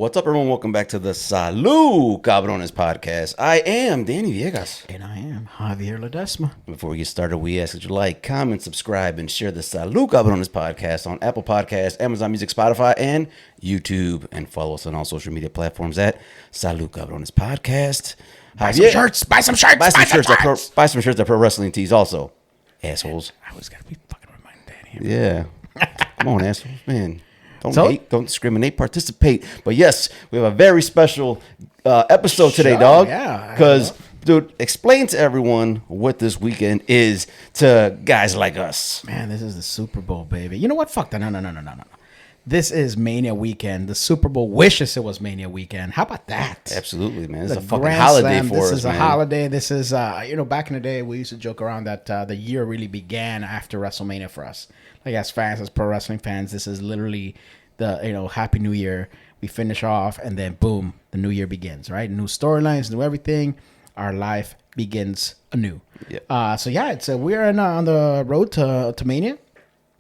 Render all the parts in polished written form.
What's up, everyone? Welcome back to the Salud Cabrones podcast. I am Danny Viegas. And I am Javier Ledesma. Before we get started, we ask that you like, comment, subscribe, and share the Salud Cabrones podcast on Apple Podcasts, Amazon Music, Spotify, and YouTube. And follow us on all social media platforms at Salud Cabrones podcast. Buy some shirts. Buy some shirts. Buy some shirts at Pro Wrestling Tees also. Assholes. I always got to be fucking reminding Danny. Yeah. Come on, assholes. Man. Don't hate, don't discriminate, participate. But yes, we have a very special episode today, dog. Yeah. Because, dude, explain to everyone what this weekend is to guys like us. Man, this is the Super Bowl, baby. You know what? Fuck that. No. This is Mania weekend. The Super Bowl wishes it was Mania weekend. How about that? Absolutely, man. It's a fucking Grand holiday Slam. for us, This is man. a holiday. This is, back in the day, we used to joke around that the year really began after WrestleMania for us. Like, as fans, as pro wrestling fans, this is literally the, Happy New Year. We finish off, and then, boom, the new year begins, right? New storylines, new everything. Our life begins anew. Yeah. We're on the road to Mania.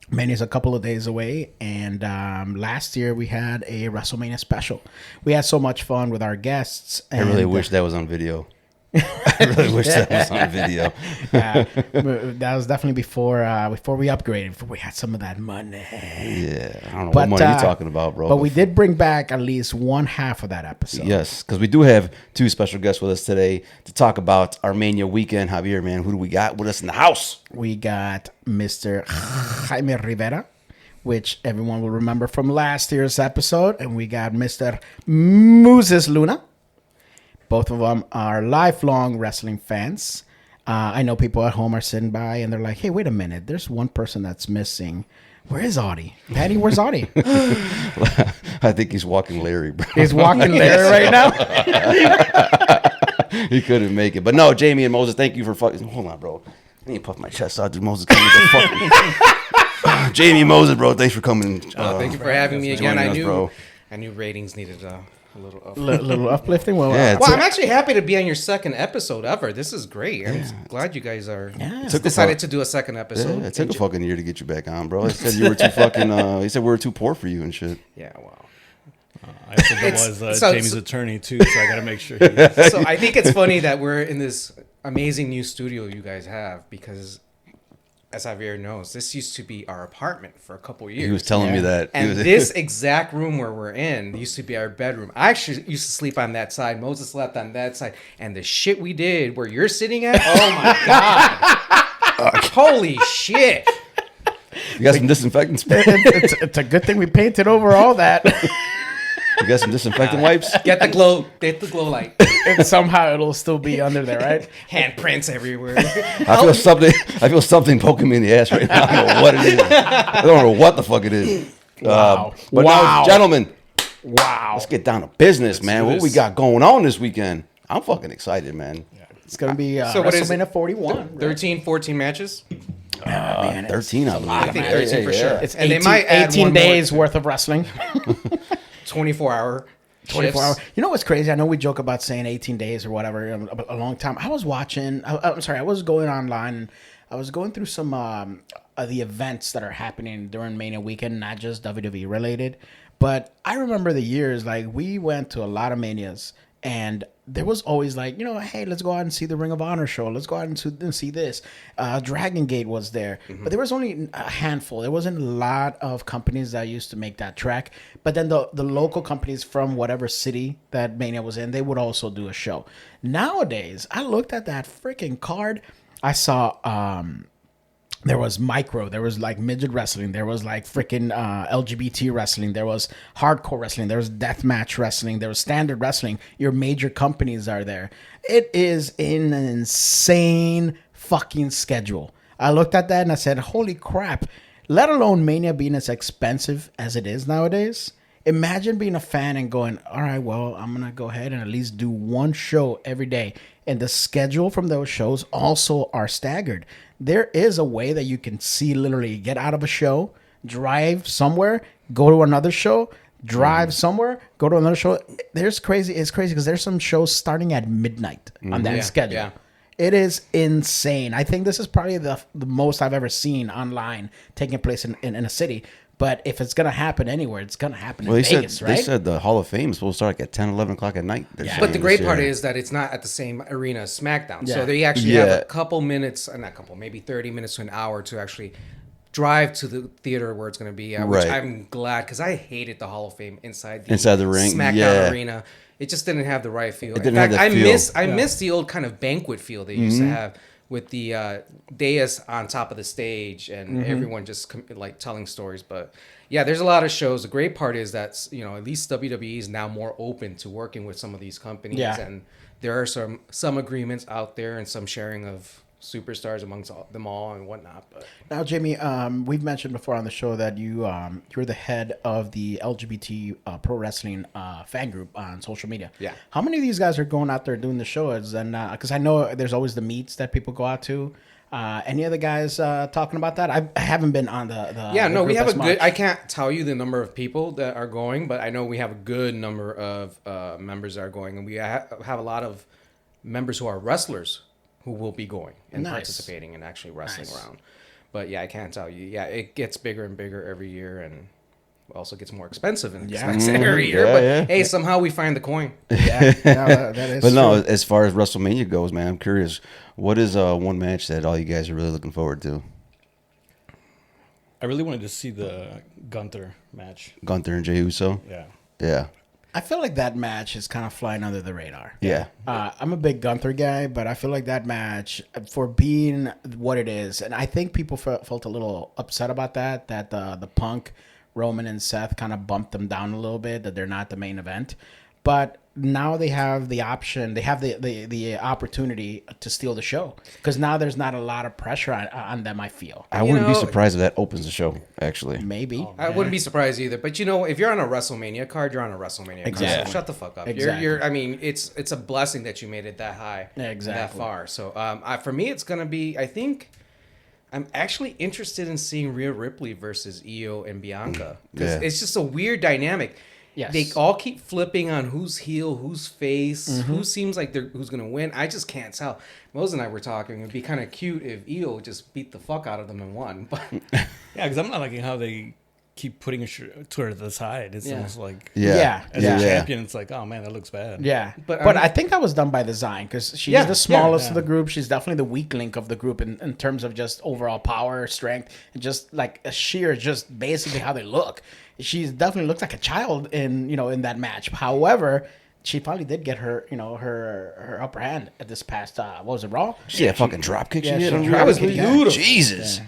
Mania's a couple of days away, and last year we had a WrestleMania special. We had so much fun with our guests. I really wish that was on video. I really wish that was on video. That was definitely before we upgraded, before we had some of that money. Yeah, I don't know what money you're talking about, bro. But we did bring back at least one half of that episode. Yes, because we do have two special guests with us today to talk about our Mania weekend. Javier, man, who do we got with us in the house? We got Mr. Jaime Rivera, which everyone will remember from last year's episode. And we got Mr. Moses Luna. Both of them are lifelong wrestling fans. I know people at home are sitting by and they're like, hey, wait a minute. There's one person that's missing. Where is Audie? Patty, where's Audie? I think he's walking Larry, bro. He's walking Larry right now? He couldn't make it. But no, Jamie and Moses, thank you for fucking... Hold on, bro. I need to puff my chest out. Dude, Moses coming with the fucking... Jamie and Moses, bro, thanks for coming. Thank you for having me again. Bro. I knew ratings needed a little little uplifting. Well, I'm actually happy to be on your second episode ever. This is great. I'm glad you guys are decided to do a second episode. Yeah, it took a fucking year to get you back on, bro. He said you were too fucking... he said we were too poor for you and shit. Yeah, wow. I think it was Jamie's attorney, too, so I got to make sure. So I think it's funny that we're in this amazing new studio you guys have because... As Javier knows, this used to be our apartment for a couple years. He was telling me that. And this exact room where we're in used to be our bedroom. I actually used to sleep on that side. Moses slept on that side. And the shit we did where you're sitting at, oh my God. Holy shit. You got some disinfectant spray? it's a good thing we painted over all that. You got some disinfectant wipes? Get the glow light. And somehow it'll still be under there, right? Handprints everywhere. I feel something poking me in the ass right now. I don't know what it is. I don't know what the fuck it is. Wow. But now, gentlemen, Wow. let's get down to business, man. What we got going on this weekend? I'm fucking excited, man. It's going to be So what is WrestleMania it? 41. Right? 13, 14 matches? 13, I believe. I think 13 for sure. It's And 18, they might add 18 one more days to- worth of wrestling. 24-hour 24 hours. You know what's crazy? I know we joke about saying 18 days or whatever, a long time. I was watching, I was going online and I was going through some of the events that are happening during Mania weekend, not just WWE related. But I remember the years, like we went to a lot of Manias and there was always like, hey, let's go out and see the Ring of Honor show. Let's go out and see this. Dragon Gate was there. But there was only a handful. There wasn't a lot of companies that used to make that track. But then the local companies from whatever city that Mania was in, they would also do a show. Nowadays, I looked at that freaking card. I saw... there was micro, there was like midget wrestling, there was like freaking LGBT wrestling, there was hardcore wrestling, there was deathmatch wrestling, there was standard wrestling. Your major companies are there. It is an insane fucking schedule. I looked at that and I said, holy crap, let alone Mania being as expensive as it is nowadays. Imagine being a fan and going, all right, well, I'm going to go ahead and at least do one show every day. And the schedule from those shows also are staggered. There is a way that you can see literally get out of a show, drive somewhere, go to another show, drive somewhere, go to another show. It's crazy because there's some shows starting at midnight on that schedule. Yeah. It is insane. I think this is probably the most I've ever seen online taking place in a city. But if it's gonna happen anywhere, it's gonna happen Well, in they Vegas, said right? they said the Hall of Fame is supposed to start like at 10, 11 o'clock at night. They're Yeah. saying But the this great part year. is that it's not at the same arena as SmackDown. Yeah. So they actually have Yeah. a couple minutes, not couple, maybe 30 minutes to an hour to actually drive to the theater where it's going to be at, which Right. I'm glad because I hated the Hall of Fame inside the ring, SmackDown yeah. arena. It just didn't have the right feel. It didn't In fact, have that feel. I miss the old kind of banquet feel they used to have with the dais on top of the stage and everyone just like telling stories. But yeah, there's a lot of shows. The great part is that, you know, at least WWE is now more open to working with some of these companies, Yeah. and there are some agreements out there and some sharing of superstars amongst them all and whatnot. But Now, Jamie, we've mentioned before on the show that you're the head of the LGBT pro wrestling fan group on social media. Yeah. How many of these guys are going out there doing the shows? And because I know there's always the meets that people go out to. Any other guys talking about that? I haven't been on the yeah, the no, we group have a as good. much. I can't tell you the number of people that are going, but I know we have a good number of members that are going, and we have a lot of members who are wrestlers who will be going and Nice. participating and actually wrestling Nice. around. But yeah, I can't tell you. Yeah, it gets bigger and bigger every year, and also gets more expensive and expensive every year. Yeah, But yeah. hey, somehow we find the coin. Yeah, that is But no, true. as far as WrestleMania goes, man, I'm curious. What is one match that all you guys are really looking forward to? I really wanted to see the Gunther match. Gunther and Jey Uso. Yeah. Yeah, I feel like that match is kind of flying under the radar. yeah. I'm a big Gunther guy, but I feel like that match, for being what it is, and I think people felt a little upset about that the Punk, Roman, and Seth kind of bumped them down a little bit, that they're not the main event. But now they have the option, they have the opportunity to steal the show, because now there's not a lot of pressure on them, I feel. I wouldn't be know- surprised if that opens the show. Actually, Maybe. I wouldn't be surprised either. But you know, if you're on a WrestleMania card, you're on a WrestleMania card. Exactly. So shut the fuck up. Exactly. You're I mean, it's a blessing that you made it that high, Yeah, and that exactly. far. So for me, it's gonna be. I think I'm actually interested in seeing Rhea Ripley versus Io and Bianca, because Yeah. it's just a weird dynamic. Yes. They all keep flipping on who's heel, who's face, who seems like who's gonna win. I just can't tell. Mose and I were talking. It'd be kind of cute if Io just beat the fuck out of them and won. But Yeah, because I'm not liking how they keep putting her to the side. It's Yeah. almost like Yeah. as Yeah. a champion, it's like, oh man, that looks bad. Yeah, But, but I mean- I think that was done by design, because she's Yeah, the smallest yeah. of the group. She's definitely the weak link of the group in terms of just overall power, strength, and just like a sheer, just basically how they look. She definitely looks like a child in that match. However, she finally did get her her upper hand at this past what was it, Raw? see that fucking drop kick Yeah, she did she on drop Rhea? That was kicked beautiful. Jesus.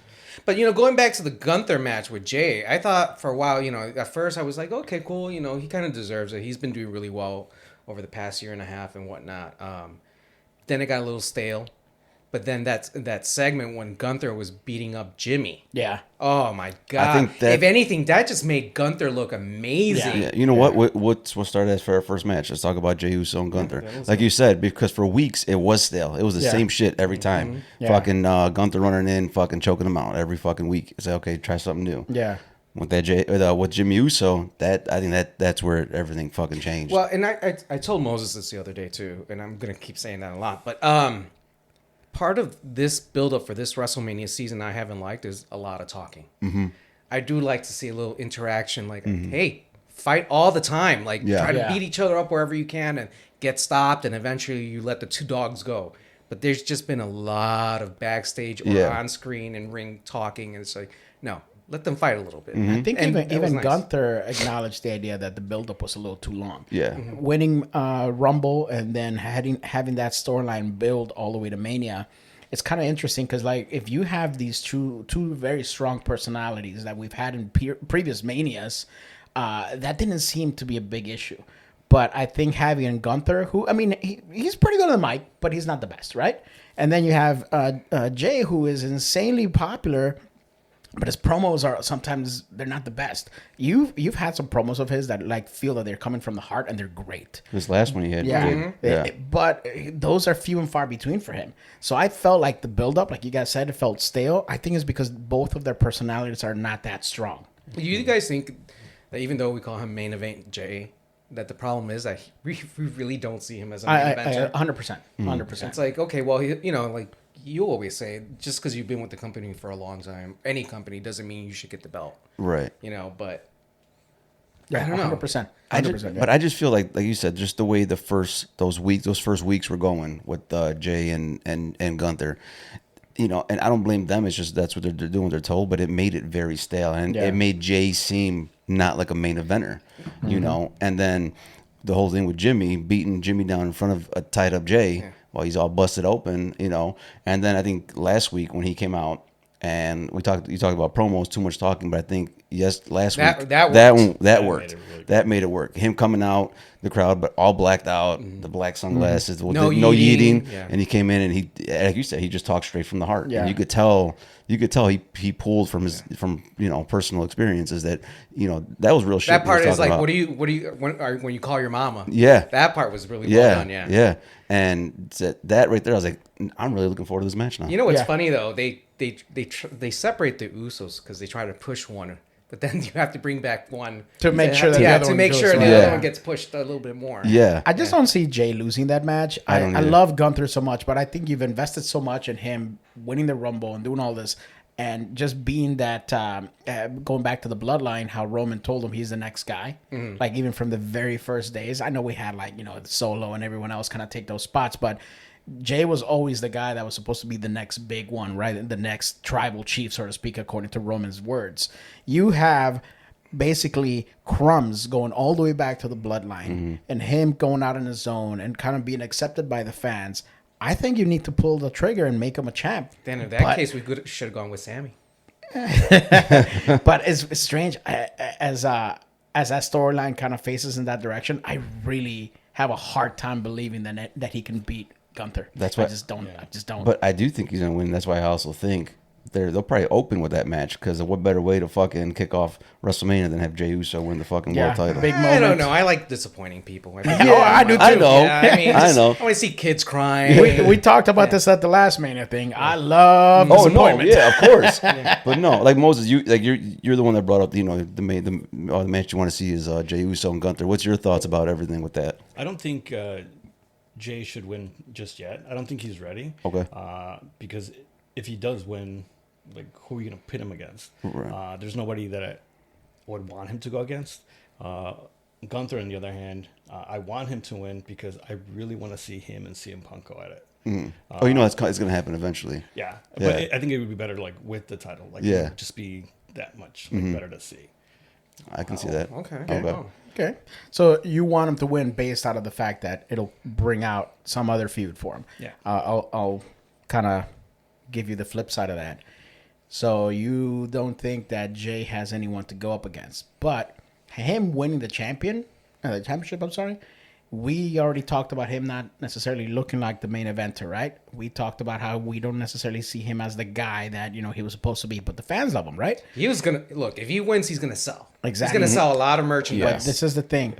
But, going back to the Gunther match with Jay, I thought for a while, at first I was like, okay, cool. He kind of deserves it. He's been doing really well over the past year and a half and whatnot. Then it got a little stale. But then that segment when Gunther was beating up Jimmy. Yeah, Oh, my God. think that- if anything, that just made Gunther look amazing. Yeah, you know what started as for our first match? Let's talk about Jey Uso and Gunther. Like you said, because for weeks it was stale. It was the Yeah. same shit every time. Yeah. Fucking Gunther running in, fucking choking him out every fucking week. It's like, okay, try something new. yeah. With with Jimmy Uso, I think that's where everything fucking changed. Well, and I told Moses this the other day too, and I'm gonna keep saying that a lot. But part of this build-up for this WrestleMania season I haven't liked is a lot of talking. Mm-hmm. I do like to see a little interaction, like, hey, fight all the time, like Yeah. try to Yeah. beat each other up wherever you can and get stopped, and eventually you let the two dogs go. But there's just been a lot of backstage or Yeah. on-screen and ring talking, and it's like, no, let them fight a little bit. I think And that was even nice. Gunther acknowledged the idea that the buildup was a little too long. Yeah. Winning Rumble and then having that storyline build all the way to Mania, it's kind of interesting, because like if you have these two very strong personalities that we've had in previous Manias, that didn't seem to be a big issue. But I think having Gunther, who, I mean, he's pretty good on the mic, but he's not the best, right? And then you have Jay, who is insanely popular, but his promos are sometimes they're not the best. You've had some promos of his that like feel that they're coming from the heart and they're great. This last one he had. Yeah, did. Yeah. But those are few and far between for him. So I felt like the build-up, like you guys said, it felt stale. I think it's because both of their personalities are not that strong. You guys think that even though we call him main event Jay, that the problem is that we really don't see him as a main eventer? 100%, 100%. It's like, okay, well, like you always say, just because you've been with the company for a long time, any company doesn't mean you should get the belt. Right. You know, but Yeah, I don't know. 100%. But I just feel like you said, just the way those first weeks were going with Jay and Gunther, you know, and I don't blame them. It's just that's what they're doing. They're told, but it made it very stale, and it made Jay seem not like a main eventer, you know. And then the whole thing with Jimmy beating Jimmy down in front of a tied up Jay while he's all busted open, you know. And then I think last week when he came out. And you talked about promos, too much talking, but I think last week that worked. That made it work. Him coming out, the crowd, but all blacked out, the black sunglasses, no yeeting, and he came in and he, like you said, he just talked straight from the heart. Yeah. And you could tell he pulled from his personal experiences that that was real shit. That part is like about. What do you when you call your mama? Yeah, that part was really well done. Yeah. And that right there, I was like, I'm really looking forward to this match now. You know what's funny though? They separate the Usos because they try to push one, but then you have to bring back one to make sure that the other one gets pushed a little bit more. Yeah, I just don't see Jay losing that match. I love Gunther so much, but I think you've invested so much in him winning the Rumble and doing all this, and just being that going back to the bloodline, how Roman told him he's the next guy. Mm-hmm. Like even from the very first days, I know we had Solo and everyone else kind of take those spots, but Jay was always the guy that was supposed to be the next big one, right? The next tribal chief, so to speak, according to Roman's words. You have basically crumbs going all the way back to the bloodline and him going out on his own and kind of being accepted by the fans. I think you need to pull the trigger and make him a champ. Then in that case, we should have gone with Sammy. But it's strange. As that storyline kind of faces in that direction, I really have a hard time believing that he can beat Gunther. That's why I just don't. But I do think he's gonna win. That's why I also think they'll probably open with that match because what better way to fucking kick off WrestleMania than have Jey Uso win the fucking world title? Big moment. I don't know. I like disappointing people. I do too. I know. Yeah, I know. I want to see kids crying. We talked about this at the last Mania thing. I love disappointment. No, yeah, of course. But no, like Moses, you're the one that brought up the match you want to see is Jey Uso and Gunther. What's your thoughts about everything with that? I don't think Jay should win just yet. I don't think he's ready. Okay. Because if he does win, like, who are you going to pit him against? Right. There's nobody that I would want him to go against. Gunther, on the other hand, I want him to win because I really want to see him and CM Punk go at it. It's going to happen eventually. Yeah. But I think it would be better, like, with the title. Like, it would just be that much better to see. I can see that. Okay. So you want him to win based out of the fact that it'll bring out some other feud for him. Yeah. I'll kind of give you the flip side of that. So you don't think that Jay has anyone to go up against, but him winning the championship. I'm sorry. We already talked about him not necessarily looking like the main eventer, right? We talked about how we don't necessarily see him as the guy that he was supposed to be, but the fans love him, right? He was gonna look. If he wins, he's gonna sell. Exactly. He's gonna sell a lot of merchandise. But this is the thing: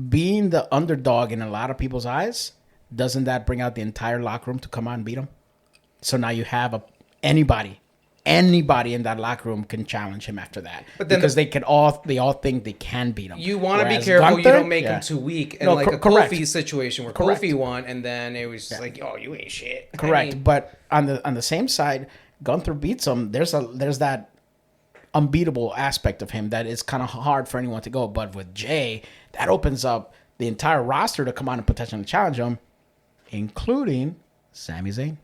being the underdog in a lot of people's eyes, doesn't that bring out the entire locker room to come out and beat him? So now you have anybody in that locker room can challenge him after that. But then because they all think they can beat him. You want to be careful you don't make him too weak. And a Kofi situation where Kofi won and then it was just like, oh, you ain't shit. Correct. But on the same side, Gunther beats him. There's that unbeatable aspect of him that is kind of hard for anyone to go. But with Jay, that opens up the entire roster to come on and potentially challenge him, including Sami Zayn.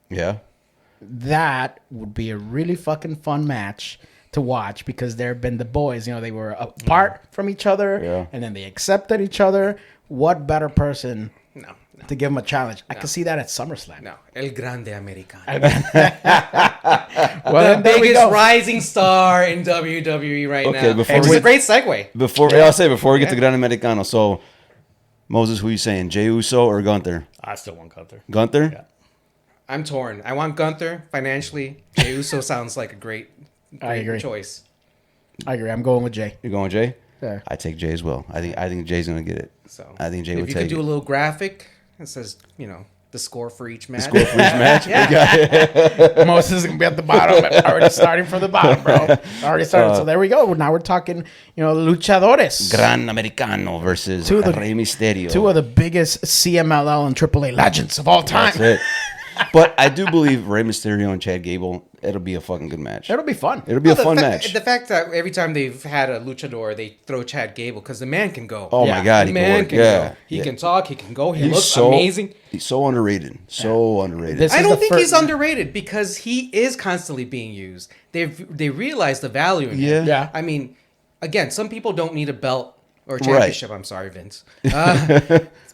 Yeah. That would be a really fucking fun match to watch because they've been the boys. They were apart from each other, and then they accepted each other. What better person to give him a challenge? I can see that at SummerSlam. No, El Grande Americano. Well, the biggest rising star in WWE right now. Which is a great segue. Before we get to Grande Americano, so Moses, who are you saying, Jey Uso or Gunther? I still want Gunther. Gunther? Yeah. I'm torn. I want Gunther financially. Jey Uso sounds like a great choice. I agree. I'm going with Jay. You're going with Jay? Yeah. I take Jay as well. I think Jay's gonna get it. So I think Jay would take it. If you could do a little graphic, it says the score for each match. Moses is gonna be at the bottom. Already starting from the bottom, bro. Already started. So there we go. Now we're talking, luchadores. Gran Americano versus Rey Mysterio. Two of the biggest CMLL and AAA legends of all time. That's it. But I do believe Rey Mysterio and Chad Gable, it'll be a fucking good match. It'll be fun. It'll be a fun match. The fact that every time they've had a luchador, they throw Chad Gable because the man can go. Oh Yeah. my God, The he man can can work. go. Yeah, He yeah. can talk. He can go. He He's looks so amazing. He's so underrated. So underrated. This I is don't the think fir- he's underrated because he is constantly being used. They realize the value in him. Yeah. I mean, again, some people don't need a belt or Right. championship. I'm sorry, Vince.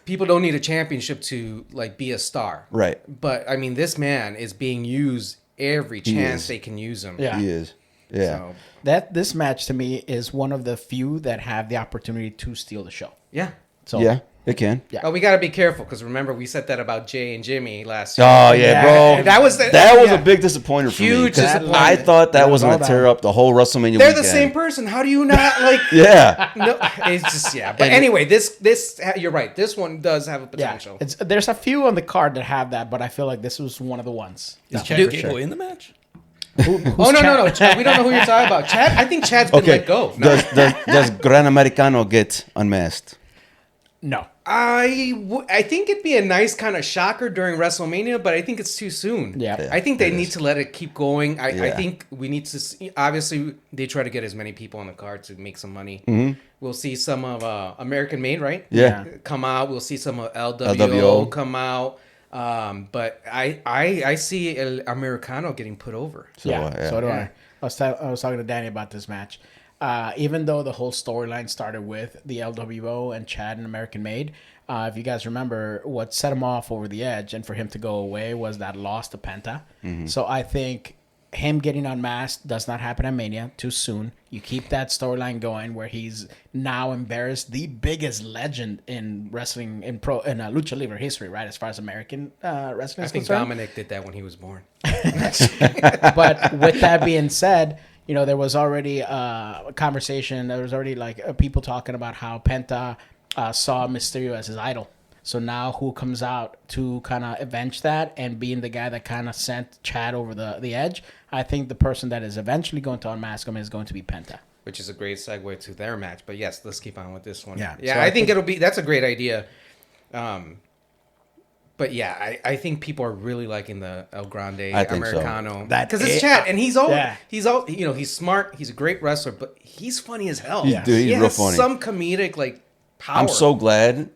People don't need a championship to like be a star. Right. But I mean, this man is being used every chance is. they can use him. Yeah. He is. Yeah. So, This match to me is one of the few that have the opportunity to steal the show. yeah. So Yeah, it can. Yeah. Oh, we got to be careful because remember we said that about Jay and Jimmy last year. Oh yeah, bro. That was the- that was yeah. a big disappointer for me. Huge 'cause disappointment. I thought that was all going to tear that. up the whole WrestleMania They're weekend. the same person. How do you not like? Yeah. No, it's just But anyway, this you're right. This one does have a yeah, potential. there's a few on the card that have that, but I feel like this was one of the ones. Is No, Chad Dude, Gable in the match? Oh no, Chad. We don't know who you're talking about. Chad. I think Chad's been Okay. let go. No. Does Gran Americano get unmasked? No. I think it'd be a nice kind of shocker during WrestleMania, but I think it's too soon. Yeah. I think they it need is. to let it keep going. I Yeah. think we need to see, obviously they try to get as many people on the card to make some money. We'll see some of American Made, right? Yeah. Come out. We'll see some of LWO, LWO. come out. But I see El Americano getting put over. So, yeah, so do I. I was talking to Danny about this match. Even though the whole storyline started with the LWO and Chad and American Made, if you guys remember, what set him off over the edge and for him to go away was that loss to Penta. So I think him getting unmasked does not happen at Mania too soon. You keep that storyline going where he's now embarrassed the biggest legend in wrestling in lucha libre history, right? As far as American wrestling I is think concerned. Dominic did that when he was born. But with that being said, you know, there was already a conversation. There was already like people talking about how Penta saw Mysterio as his idol. So now who comes out to kind of avenge that and being the guy that kind of sent Chad over the edge? I think the person that is eventually going to unmask him is going to be Penta. Which is a great segue to their match. But yes, let's keep on with this one. Yeah. Yeah, So I think that's a great idea. But yeah, I think people are really liking the El Grande I think so. Americano. That- Because it's Chad, and he's all, Yeah. you know, he's smart, he's a great wrestler, but he's funny as hell. Yeah. Dude, he's he real has funny. some comedic like power. I'm so glad.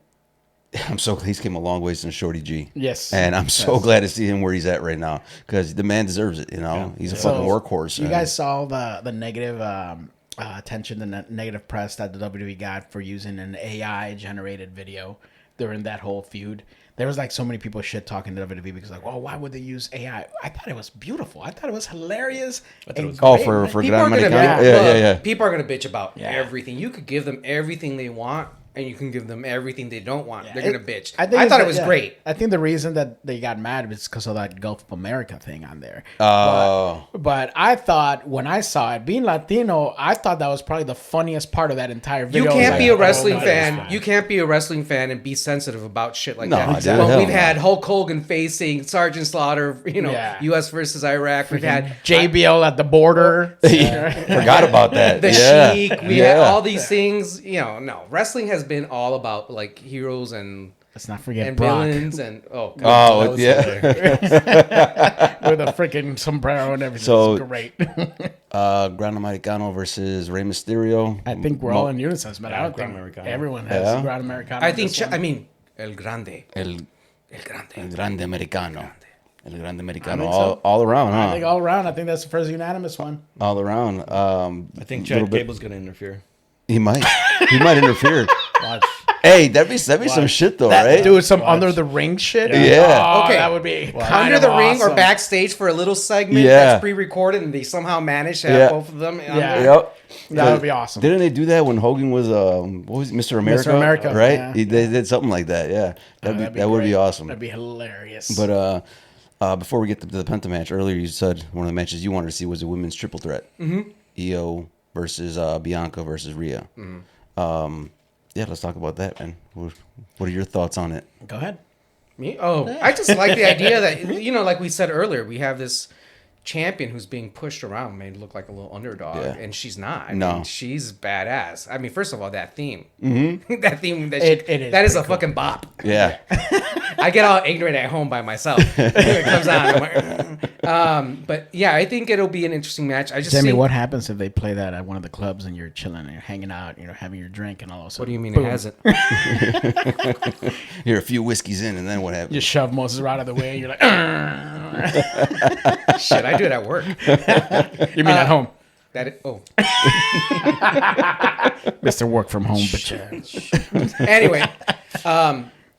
He's came a long way since Shorty G. Yes. And I'm so glad to see him where he's at right now because the man deserves it. You know, he's a fucking workhorse. You man. guys saw the negative attention, the negative press that the WWE got for using an AI generated video during that whole feud. There was like so many people shit talking to WWE because like, well, why would they use AI? I thought it was beautiful. I thought it was hilarious. And Oh, great, for man. for People are Gran gonna Americano? bitch, Yeah. People are gonna bitch about Yeah. everything. You could give them everything they want, and you can give them everything they don't want. Yeah. They're gonna bitch. I I thought it it's- was great. I think the reason that they got mad was because of that Gulf of America thing on there. Oh. But I thought when I saw it, being Latino, I thought that was probably the funniest part of that entire video. You I was can't like, be a oh wrestling my fan. God. You can't be a wrestling fan and be sensitive about shit like No, that. dude, But hell we've no. had Hulk Hogan facing Sergeant Slaughter, Yeah. U.S. versus Iraq. We've had JBL at the border. Forgot about that. the yeah. Sheik. We had all these things. No, wrestling has been all about like heroes and Let's not forget and Brock villains and God. Oh yeah. with a freaking sombrero and everything. So- It's great. Gran Americano versus Rey Mysterio. I think we're all in unison, man. I don't Gran think Americano. everyone has Yeah. Gran Americano. I in think this one. I mean El Grande. El El Grande. Grande Americano. El Grande Americano. think so. All around, huh? I think all around. I think that's the first unanimous one. all around. I think little Chad bit- Gable's gonna interfere. He might. He might interfere. Watch. Hey, that'd be some shit though, That, right? dude, some under the ring shit. Yeah. Oh, Okay. that would be kind Under of the ring or awesome. backstage for a little segment Yeah. that's pre-recorded, and they somehow managed to have Yeah. both of them. Yeah. Yep. That would be awesome. Didn't they do that when Hogan was what was it, Mr. America? America, right? yeah. They did something like that. Yeah, that would be great. awesome. That'd be hilarious. But before we get to the Penta match, earlier you said one of the matches you wanted to see was a women's triple threat. Mm-hmm. Io versus Bianca versus Rhea. Mm-hmm. Yeah, let's talk about that, man. What are your thoughts on it? Go ahead. Me? Oh, I just like the idea that like we said earlier, we have this champion who's being pushed around made look like a little underdog, and she's not. I No. mean, she's badass. I mean, first of all, that theme, Mm-hmm. that theme, that is a fucking bop. Yeah. I get all ignorant at home by myself when it comes on. I'm like, but yeah, I think it'll be an interesting match. I just Jamie, think, what happens if they play that at one of the clubs and you're chilling and you're hanging out, having your drink and all of a sudden, what do you mean boom, it hasn't? You're a few whiskeys in, and then what happens? You shove Moses out of the way and you're like, Shit, I do it at work. you mean at home? Mr. Work from home, bitch. Anyway,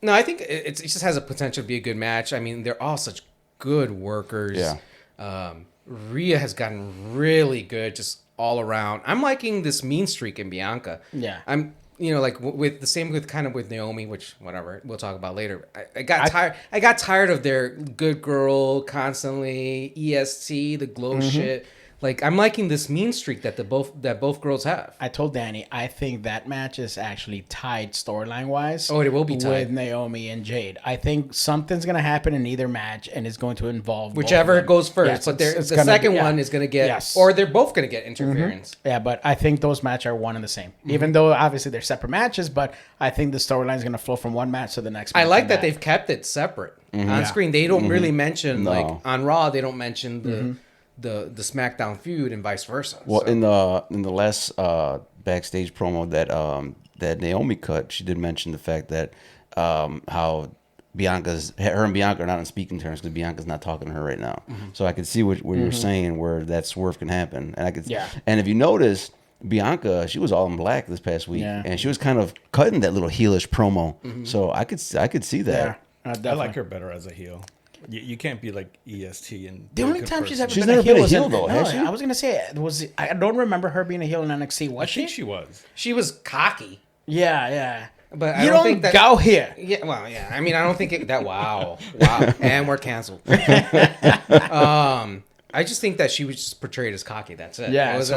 no, I think it just has a potential to be a good match. I mean, they're all such good workers. Yeah. Rhea has gotten really good just all around. I'm liking this mean streak in Bianca. Yeah. I'm, like with the same with kind of with Naomi, which whatever we'll talk about later. I got tired. I got tired of their good girl constantly EST, the glow shit. Like, I'm liking this mean streak that both girls have. I told Danny, I think that match is actually tied storyline wise. Oh, it will be tied with Naomi and Jade. I think something's gonna happen in either match, and it's going to involve whichever both goes first. Yes, but the the second one is gonna get, or they're both gonna get interference. Yeah, but I think those matches are one and the same. Even though obviously they're separate matches, but I think the storyline is gonna flow from one match to the next. I match like that they've kept it separate on screen. They don't really mention like on Raw. They don't mention the SmackDown feud and vice versa. Well, in the last backstage promo that Naomi cut, she did mention the fact that how her and Bianca are not on speaking terms because Bianca's not talking to her right now. So I could see what you're saying, where that swerve can happen, and I could. Yeah. And if you notice, Bianca, she was all in black this past week, and she was kind of cutting that little heelish promo. So I could see that. Yeah, I like her better as a heel. You can't be like EST and the only time she's She's been never a heel been a was heel, in, though, has she? I was gonna say I don't remember her being a heel in NXT. Was I think she was. She was cocky, yeah. but You I don't think that. go here. Yeah, well, yeah. I mean, I don't think that. Wow, and we're canceled. I just think that she was just portrayed as cocky. That's it. Yeah, this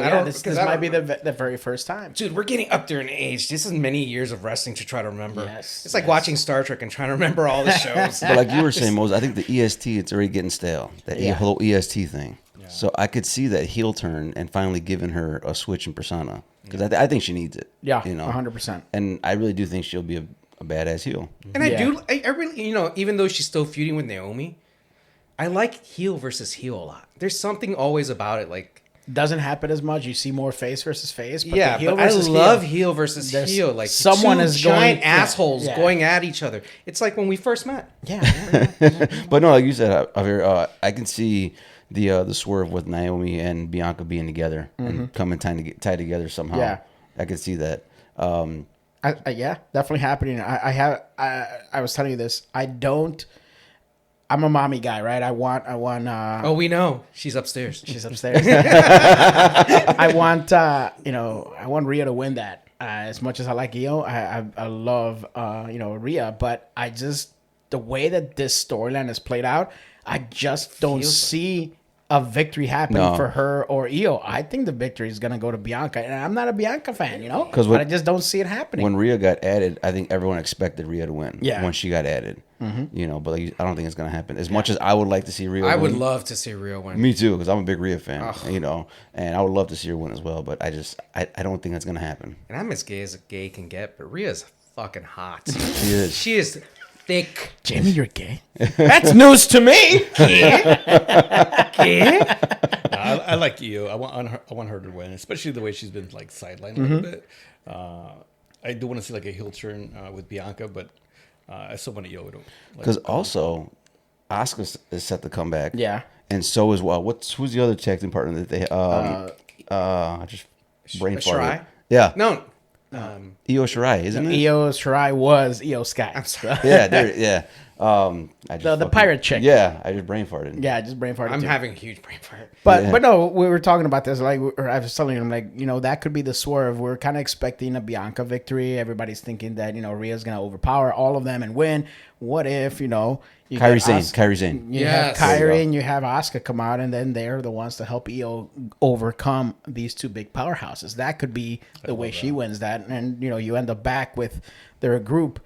might be the very first time. Dude, we're getting up there in age. This is many years of wrestling to try to remember. Yes, it's like watching Star Trek and trying to remember all the shows. But like you were saying, Moses, I think the EST, it's already getting stale. That whole EST thing. Yeah. So I could see that heel turn and finally giving her a switch in persona because I think she needs it. Yeah, 100%. And I really do think she'll be a badass heel. And I really, even though she's still feuding with Naomi, I like heel versus heel a lot. There's something always about it, like doesn't happen as much. You see more face versus face. But yeah, the heel but I versus love heel versus heel. Like someone is giant going, assholes going at each other. It's like when we first met. Yeah. But no, like you said, I can see the swerve with Naomi and Bianca being together and coming tied together somehow. Yeah. I can see that. Yeah, definitely happening. I was telling you this. I'm a mommy guy, right? I want. Oh, we know she's upstairs. She's upstairs. I want. I want Rhea to win that. As much as I like Io, I love Rhea, but I just the way that this storyline is played out, I just don't see a victory happening for her or Io. I think the victory is gonna go to Bianca, and I'm not a Bianca fan, but I just don't see it happening. When Rhea got added, I think everyone expected Rhea to win. Yeah. When she got added, but I don't think it's gonna happen. As much as I would like to see Rhea, I would love to see Rhea win. Me too, because I'm a big Rhea fan. And I would love to see her win as well. But I don't think that's gonna happen. And I'm as gay can get, but Rhea's fucking hot. She is. She is thick. Jamie, you're gay. That's news to me. I like Io. I want her to win, especially the way she's been like sidelined a little bit. I do want to see like a heel turn with Bianca, but I still want Io to. Because also, Asuka is set to come back. Yeah. And so as well. Who's the other tag team partner that they? I just brain farted. Shirai? Yeah. No. Io Shirai, isn't it? Io Shirai was Io Sky. I'm sorry. Yeah. The pirate chick. Yeah, I just brain farted. Yeah, I just brain farted. I'm too. having a huge brain fart. But no, we were talking about this. Like, I was telling him, like, that could be the swerve. We're kind of expecting a Bianca victory. Everybody's thinking that Rhea's gonna overpower all of them and win. What if you Kairi Sane. You have Kairi and you have Asuka come out, and then they're the ones to help Io overcome these two big powerhouses. That could be the way she wins that, and you end up back with they're a group.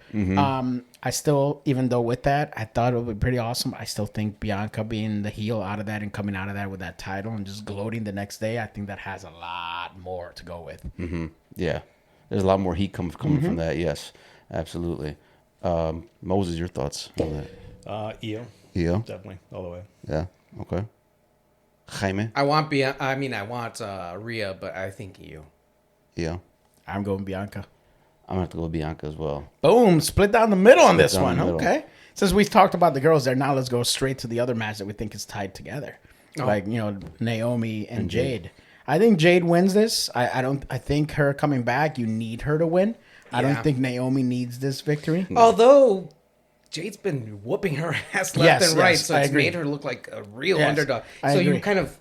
I still, even though with that, I thought it would be pretty awesome. I still think Bianca being the heel out of that and coming out of that with that title and just gloating the next day, I think that has a lot more to go with. Yeah, there's a lot more heat coming from that. Yes, absolutely. Moses, your thoughts on that? Io. Io, Definitely. All the way. yeah, okay. Jaime, I want Rhea, but I think you. Io. I'm going Bianca. I'm gonna have to go with Bianca as well. Boom, split down the middle on this down one. the middle. Okay. Since we've talked about the girls there, now let's go straight to the other match that we think is tied together. Like, Naomi and Jade. I think Jade wins this. I think her coming back, you need her to win. I don't think Naomi needs this victory. Although Jade's been whooping her ass left and right, so I it's agree. made her look like a real Yes, underdog. I So agree. you kind of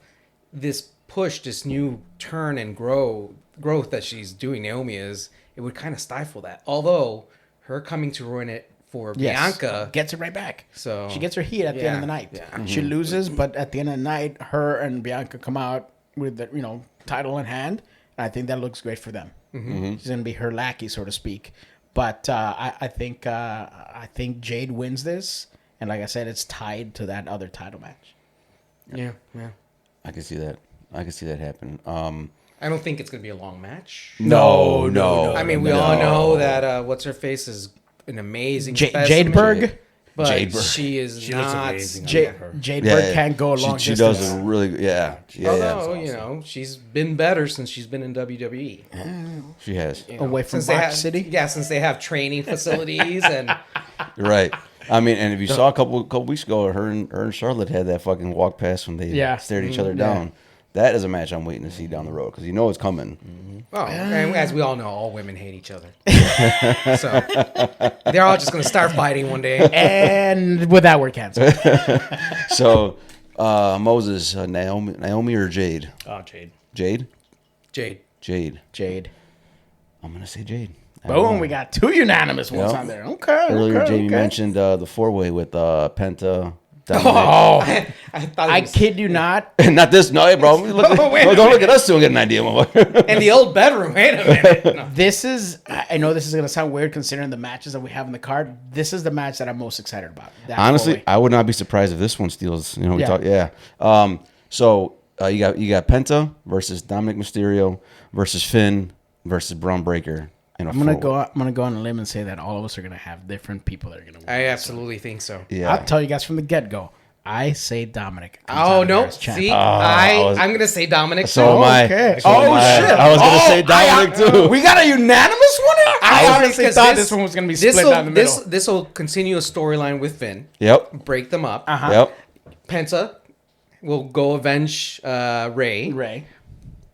this push, this new turn and growth that she's doing, Naomi is, it would kind of stifle that. Although her coming to ruin it for Bianca gets it right back. So she gets her heat at the end of the night. Yeah. She loses, but at the end of the night, her and Bianca come out with the title in hand. And I think that looks great for them. She's gonna be her lackey, so to speak. But I think Jade wins this, and like I said, it's tied to that other title match. Yeah. I can see that. I can see that happen. I don't think it's gonna be a long match. No. I mean, we all know that what's her face is an amazing Jade specimen, Berg. but Jade Berg. she is She looks not. amazing. Jade Berg can't go a long she distance. does a really yeah. Although she's been better since she's been in WWE. She has. Away from Since they Box have, City. yeah, since they have training facilities and You're right. I mean, and if you saw a couple weeks ago, her and Charlotte had that fucking walk past when they stared each other down. That is a match I'm waiting to see down the road because it's coming. and as we all know, all women hate each other. So they're all just gonna start fighting one day. And with that, we're canceled. So, Moses, Naomi or Jade? Jade. Jade? Jade. Jade. I'm gonna say Jade. Boom, we got two unanimous ones Yep. on there. Okay. Earlier, okay, Jamie okay. mentioned the four-way with Penta. Dominic. Oh, I thought it I was, kid you not. Not this, no, hey, bro. Don't look at us to get an idea. in the old bedroom. Wait a minute. No. This is, I know this is going to sound weird considering the matches that we have in the card. This is the match that I'm most excited about. That Honestly, four-way. I would not be surprised if this one steals. We Yeah. talk. So you got Penta versus Dominic Mysterio versus Finn versus Braun Breaker. I'm gonna go on a limb and say that all of us are gonna have different people that are gonna win. I absolutely think so. Yeah. I'll tell you guys from the get go. I say Dominic. comes Oh out of there no! as champ. See, was- I'm gonna say Dominic. So am I. Okay. So am I. shit! I was gonna say Dominic too. We got a unanimous one. I honestly Because thought this one was gonna be split down the middle. This will continue a storyline with Finn. Yep. Break them up. Yep. Penta will go avenge Ray. Ray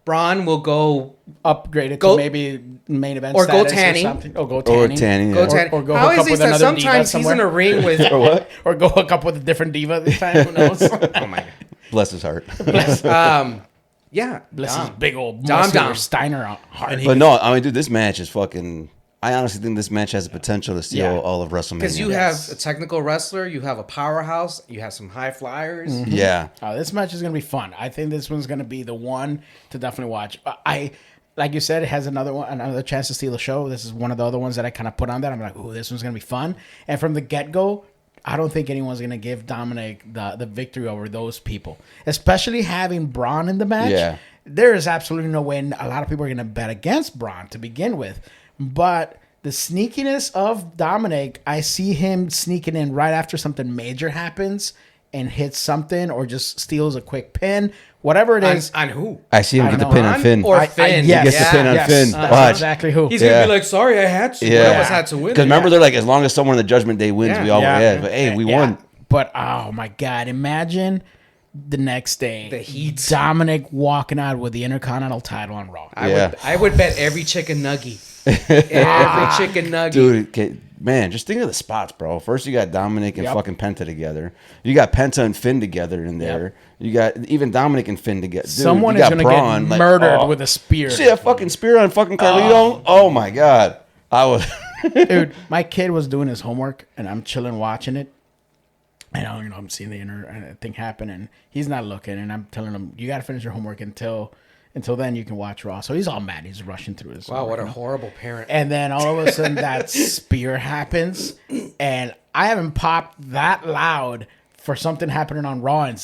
Braun will go upgraded Go- to maybe main event or go status Tanny. or something. Or go Or Tanny. Tanny. go Yeah. Tanny. or go How hook is up he with that another diva sometimes he's in somewhere? a ring with? Or what? Or go hook up with a different diva this time. Who knows? Oh my Bless his heart. god. Yeah. Bless his Dom. big old Dom muscular Dom. Steiner heart. But no, I mean, dude, this match is fucking. I honestly think this match has the potential to steal Yeah. all of WrestleMania. Because you have a technical wrestler, you have a powerhouse, you have some high flyers. Yeah. This match is gonna be fun. I think this one's gonna be the one to definitely watch. Like you said, it has another chance to steal the show. This is one of the other ones that I kind of put on that. I'm like, ooh, this one's gonna be fun. And from the get go, I don't think anyone's gonna give Dominic the victory over those people, especially having Braun in the match. Yeah. There is absolutely no way a lot of people are gonna bet against Braun to begin with, but the sneakiness of Dominic, I see him sneaking in right after something major happens and hits something or just steals a quick pin, whatever it is. On who? I see him I get the know. pin on Braun Finn. or I- Finn? yes. He gets the pin on Finn. That's Watch. exactly who. He's Yeah. gonna be like, "Sorry, I had to. Yeah. One of us had to win." Because remember, they're like, as long as someone in the Judgment Day wins, Yeah. we all Yeah. yeah. But hey, we Yeah. won. But oh my god, imagine the next day The heat. Dominic walking out with the Intercontinental title on Raw. I would bet every chicken nugget. Every chicken nugget. Dude, man, just think of the spots, bro. First, you got Dominic and Yep. fucking Penta together. You got Penta and Finn together in there. Yep. You got even Dominic and Finn together. Dude, Someone you is got gonna Braun, get like, murdered oh. with a spear. See that fucking spear on fucking Carlito? Oh my god, I was. Dude, my kid was doing his homework and I'm chilling watching it. And I'm seeing the thing happen and he's not looking and I'm telling him, you got to finish your homework until Until then, you can watch Raw. So he's all mad. He's rushing through his. Wow, what a horrible parent. And then all of a sudden, that spear happens, and I haven't popped that loud for something happening on Raw, and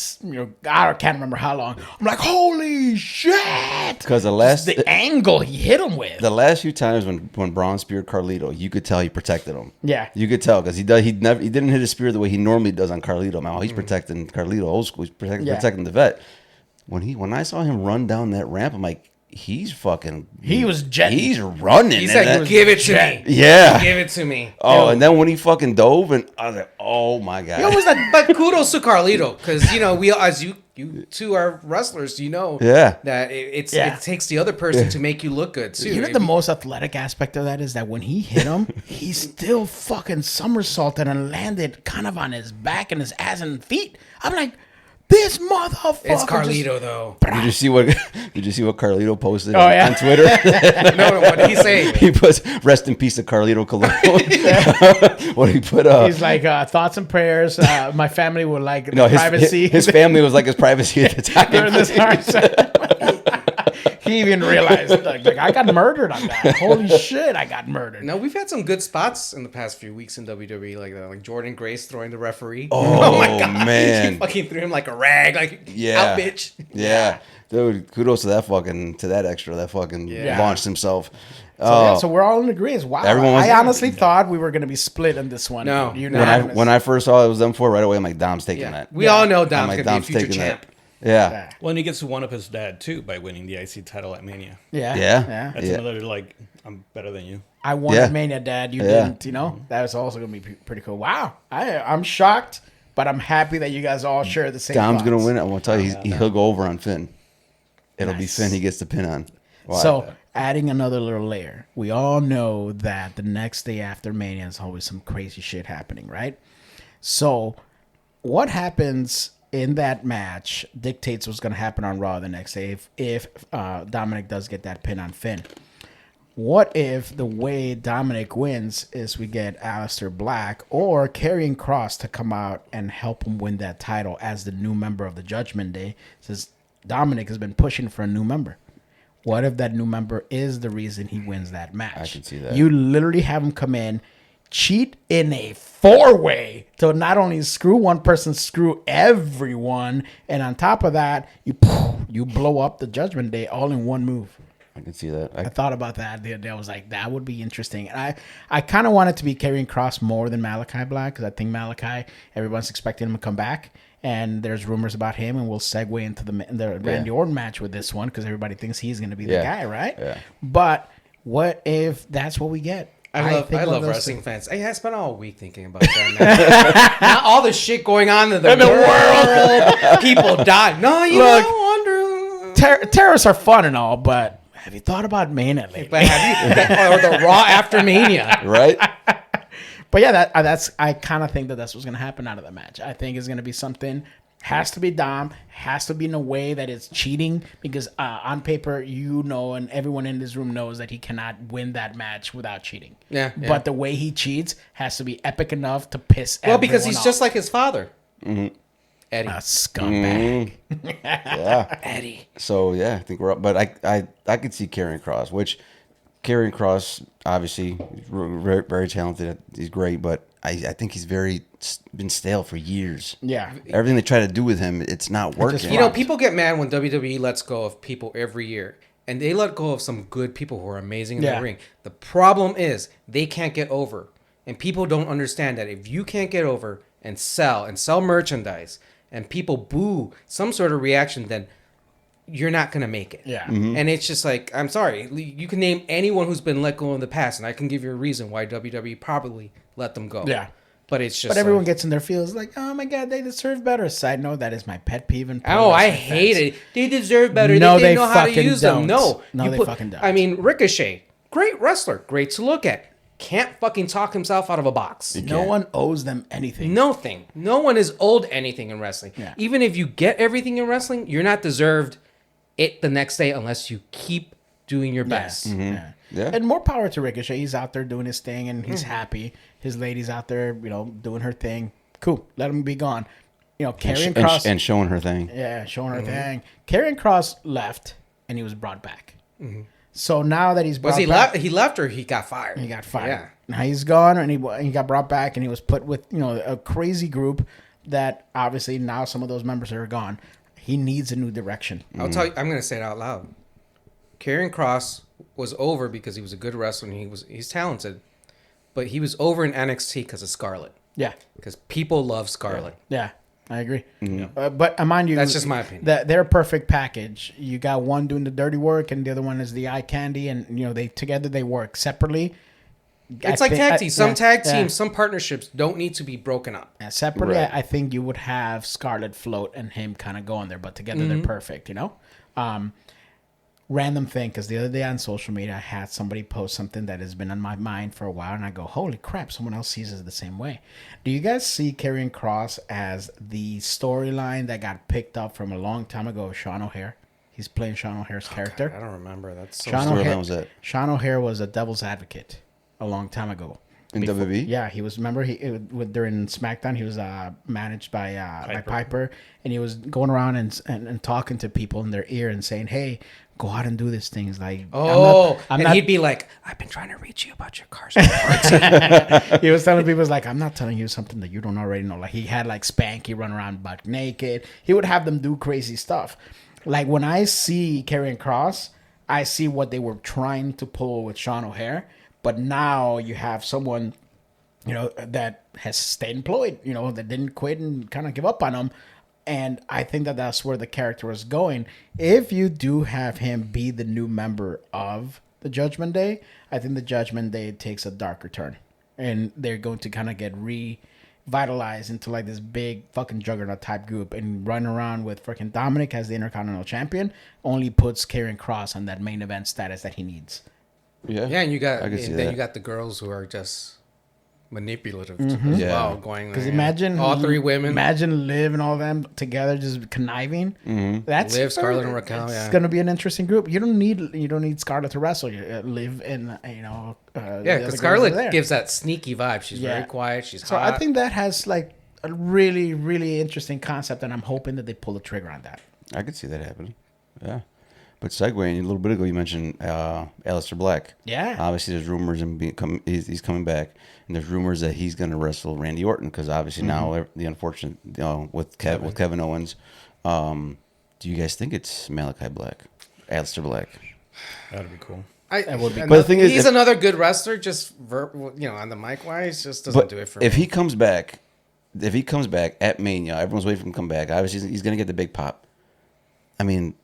I can't remember how long. I'm like, holy shit! Because the angle he hit him with. The last few times when Braun speared Carlito, you could tell he protected him. Yeah, you could tell because he didn't hit his spear the way he normally does on Carlito. Man, he's protecting Carlito old school. He's protecting the vet. When I saw him run down that ramp, I'm like, he's running. He said, "Give it to me." Yeah, give it to me. Oh, and then when he fucking dove, and I was like, "Oh my god!" He almost but kudos to Carlito because we as you two are wrestlers, that it takes the other person to make you look good too. The most athletic aspect of that is that when he hit him, he still fucking somersaulted and landed kind of on his back and his ass and feet. I'm like, this motherfucker. It's Carlito, though. Did you see what Carlito posted on Twitter? No, what did he say? He puts "Rest in peace" to Carlito Colon. What did he put up? He's like, thoughts and prayers. My family would like privacy. His family was like his privacy at the time. During this hard time. He even realized, like, I got murdered on that. Holy shit, I got murdered. No, we've had some good spots in the past few weeks in WWE, like that. Like Jordan Grace throwing the referee. Oh my god, man! He fucking threw him like a rag, like out, bitch. Yeah, dude. Kudos to that extra that fucking launched himself. So we're all in agreement. Wow. I honestly thought we were going to be split in this one. No. When I first saw it was them four right away, I'm like, Dom's taking that. We all know Dom's going to be a future champ. Yeah. Well, and he gets to one up his dad too by winning the IC title at Mania. Yeah. That's another like, I'm better than you. I won at Mania, Dad. You didn't. That was also gonna be pretty cool. Wow. I'm shocked, but I'm happy that you guys all share the same. Dom's thoughts. gonna win. I want to tell you, he'll go over on Finn. It'll be Finn. He gets the pin on. Wow. So adding another little layer, we all know that the next day after Mania is always some crazy shit happening, right? So what happens in that match dictates what's going to happen on Raw the next day if Dominic does get that pin on Finn. What if the way Dominic wins is we get Aleister Black or Karrion Kross to come out and help him win that title as the new member of the Judgment Day, since Dominic has been pushing for a new member? What if that new member is the reason he wins that match? I can see that. You literally have him come in, cheat in a four-way to not only screw one person, screw everyone, and on top of that, you blow up the Judgment Day all in one move. I can see that. I thought about that the other day. I was like, that would be interesting. And I kind of want it to be Karrion Kross more than Malachi Black, because I think Malachi, everyone's expecting him to come back, and there's rumors about him, and we'll segue into the Randy Orton match with this one, because everybody thinks he's going to be the guy, right? Yeah. But what if that's what we get? I love wrestling fans. I spent all week thinking about that. Not all the shit going on in the world. People die. No, terrorists are fun and all, but have you thought about Mania lately? Or the Raw after Mania, right? But yeah, I kind of think that's what's going to happen out of the match. I think it's going to be something. Has to be Dom. Has to be in a way that it's cheating, because on paper, and everyone in this room knows that he cannot win that match without cheating. Yeah. But the way he cheats has to be epic enough to piss everyone off. Well, because he's just like his father. Mm-hmm. Eddie. A scumbag. Mm-hmm. Yeah. Eddie. So, yeah, I think we're up. But I could see Karrion Kross, which Karrion Kross, obviously, very, very talented. He's great, but I think he's been stale for years. Yeah. Everything they try to do with him, it's not working. People get mad when WWE lets go of people every year. And they let go of some good people who are amazing in the ring. The problem is they can't get over. And people don't understand that if you can't get over and sell merchandise and people boo some sort of reaction, then you're not going to make it. Yeah. Mm-hmm. And it's just like, I'm sorry. You can name anyone who's been let go in the past, and I can give you a reason why WWE probably let them go. Yeah. But it's just. But everyone gets in their feels like, oh my God, they deserve better. Side note, that is my pet peeve. I hate it. They deserve better. No, they know how to use don't. them. No, they fucking don't. I mean, Ricochet, great wrestler, great to look at. Can't fucking talk himself out of a box. No one owes them anything. Nothing. No one is owed anything in wrestling. Yeah. Even if you get everything in wrestling, you're not deserved it the next day unless you keep doing your best. Mm-hmm. Yeah. And more power to Ricochet. He's out there doing his thing, and he's happy. His lady's out there, doing her thing. Cool. Let him be gone. Karrion Kross. And showing her thing. Yeah, showing her thing. Karrion Kross left. and he was brought back. So now that he's brought Was he back, left? He left or he got fired? he got fired. Yeah. Now he's gone, and he got brought back, and he was put with a crazy group that obviously now some of those members are gone. He needs a new direction. I'll tell you. I'm going to say it out loud. Karrion Kross was over because he was a good wrestler and he's talented, but he was over in NXT because of Scarlett. Yeah, Because people love Scarlett. yeah, I agree. But mind you, That's just my opinion. They're a perfect package. You got one doing the dirty work, and the other one is the eye candy, and they together they work separately. It's like tag teams. Some tag yeah. teams, some partnerships don't need to be broken up. Yeah, separately, Right. I think you would have Scarlett float and him kind of go on there, but together they're perfect, Random thing, because the other day on social media, I had somebody post something that has been on my mind for a while, and I go, holy crap, someone else sees it the same way. Do you guys see Karrion Kross as the storyline that got picked up from a long time ago of Sean O'Hare? He's playing Sean O'Hare's character. I don't remember. That's so Sean storyline O'Hare, was that? Sean O'Hare was a devil's advocate a long time ago. In WWE? Yeah, he was. Remember, during SmackDown, he was managed by Piper, and he was going around and talking to people in their ear and saying, "Hey, go out and do these things." Like, I'm not, he'd be like, "I've been trying to reach you about your cars." he was telling people, like, I'm not telling you something that you don't already know. Like, he had like Spanky run around butt naked. He would have them do crazy stuff. Like, when I see Karrion Kross, I see what they were trying to pull with Sean O'Hare. But now you have someone, that has stayed employed, that didn't quit and kind of give up on him. And I think that that's where the character is going. If you do have him be the new member of the Judgment Day, I think the Judgment Day takes a darker turn. And they're going to kind of get revitalized into like this big fucking juggernaut type group and run around with freaking Dominic as the Intercontinental Champion. Only puts Karrion Kross on that main event status that he needs. Yeah. Yeah, and you got I can see then that. you got the girls who are just manipulative Mm-hmm. as Yeah. well, going Because like, imagine all three women. Imagine Liv and all them together just conniving. That's Liv, Scarlett, and Raquel. It's Yeah, going to be an interesting group. You don't need Scarlett to wrestle. You Liv and the other yeah. girls Because are Scarlett there. gives that sneaky vibe. She's Yeah. very quiet. She's So hot. I think that has like a really really interesting concept, and I'm hoping that they pull the trigger on that. I could see that happening. Yeah. But segueing, a little bit ago, you mentioned Aleister Black. Yeah. Obviously, there's rumors he's coming back, and there's rumors that he's going to wrestle Randy Orton because obviously now the unfortunate with Kevin Owens. Do you guys think it's Malachi Black, Aleister Black? That'd be cool. That would be But the thing is, he's if- another good wrestler. Just on the mic wise, just doesn't do it for me. if he comes back at Mania, everyone's waiting for him to come back. Obviously, he's going to get the big pop. I mean,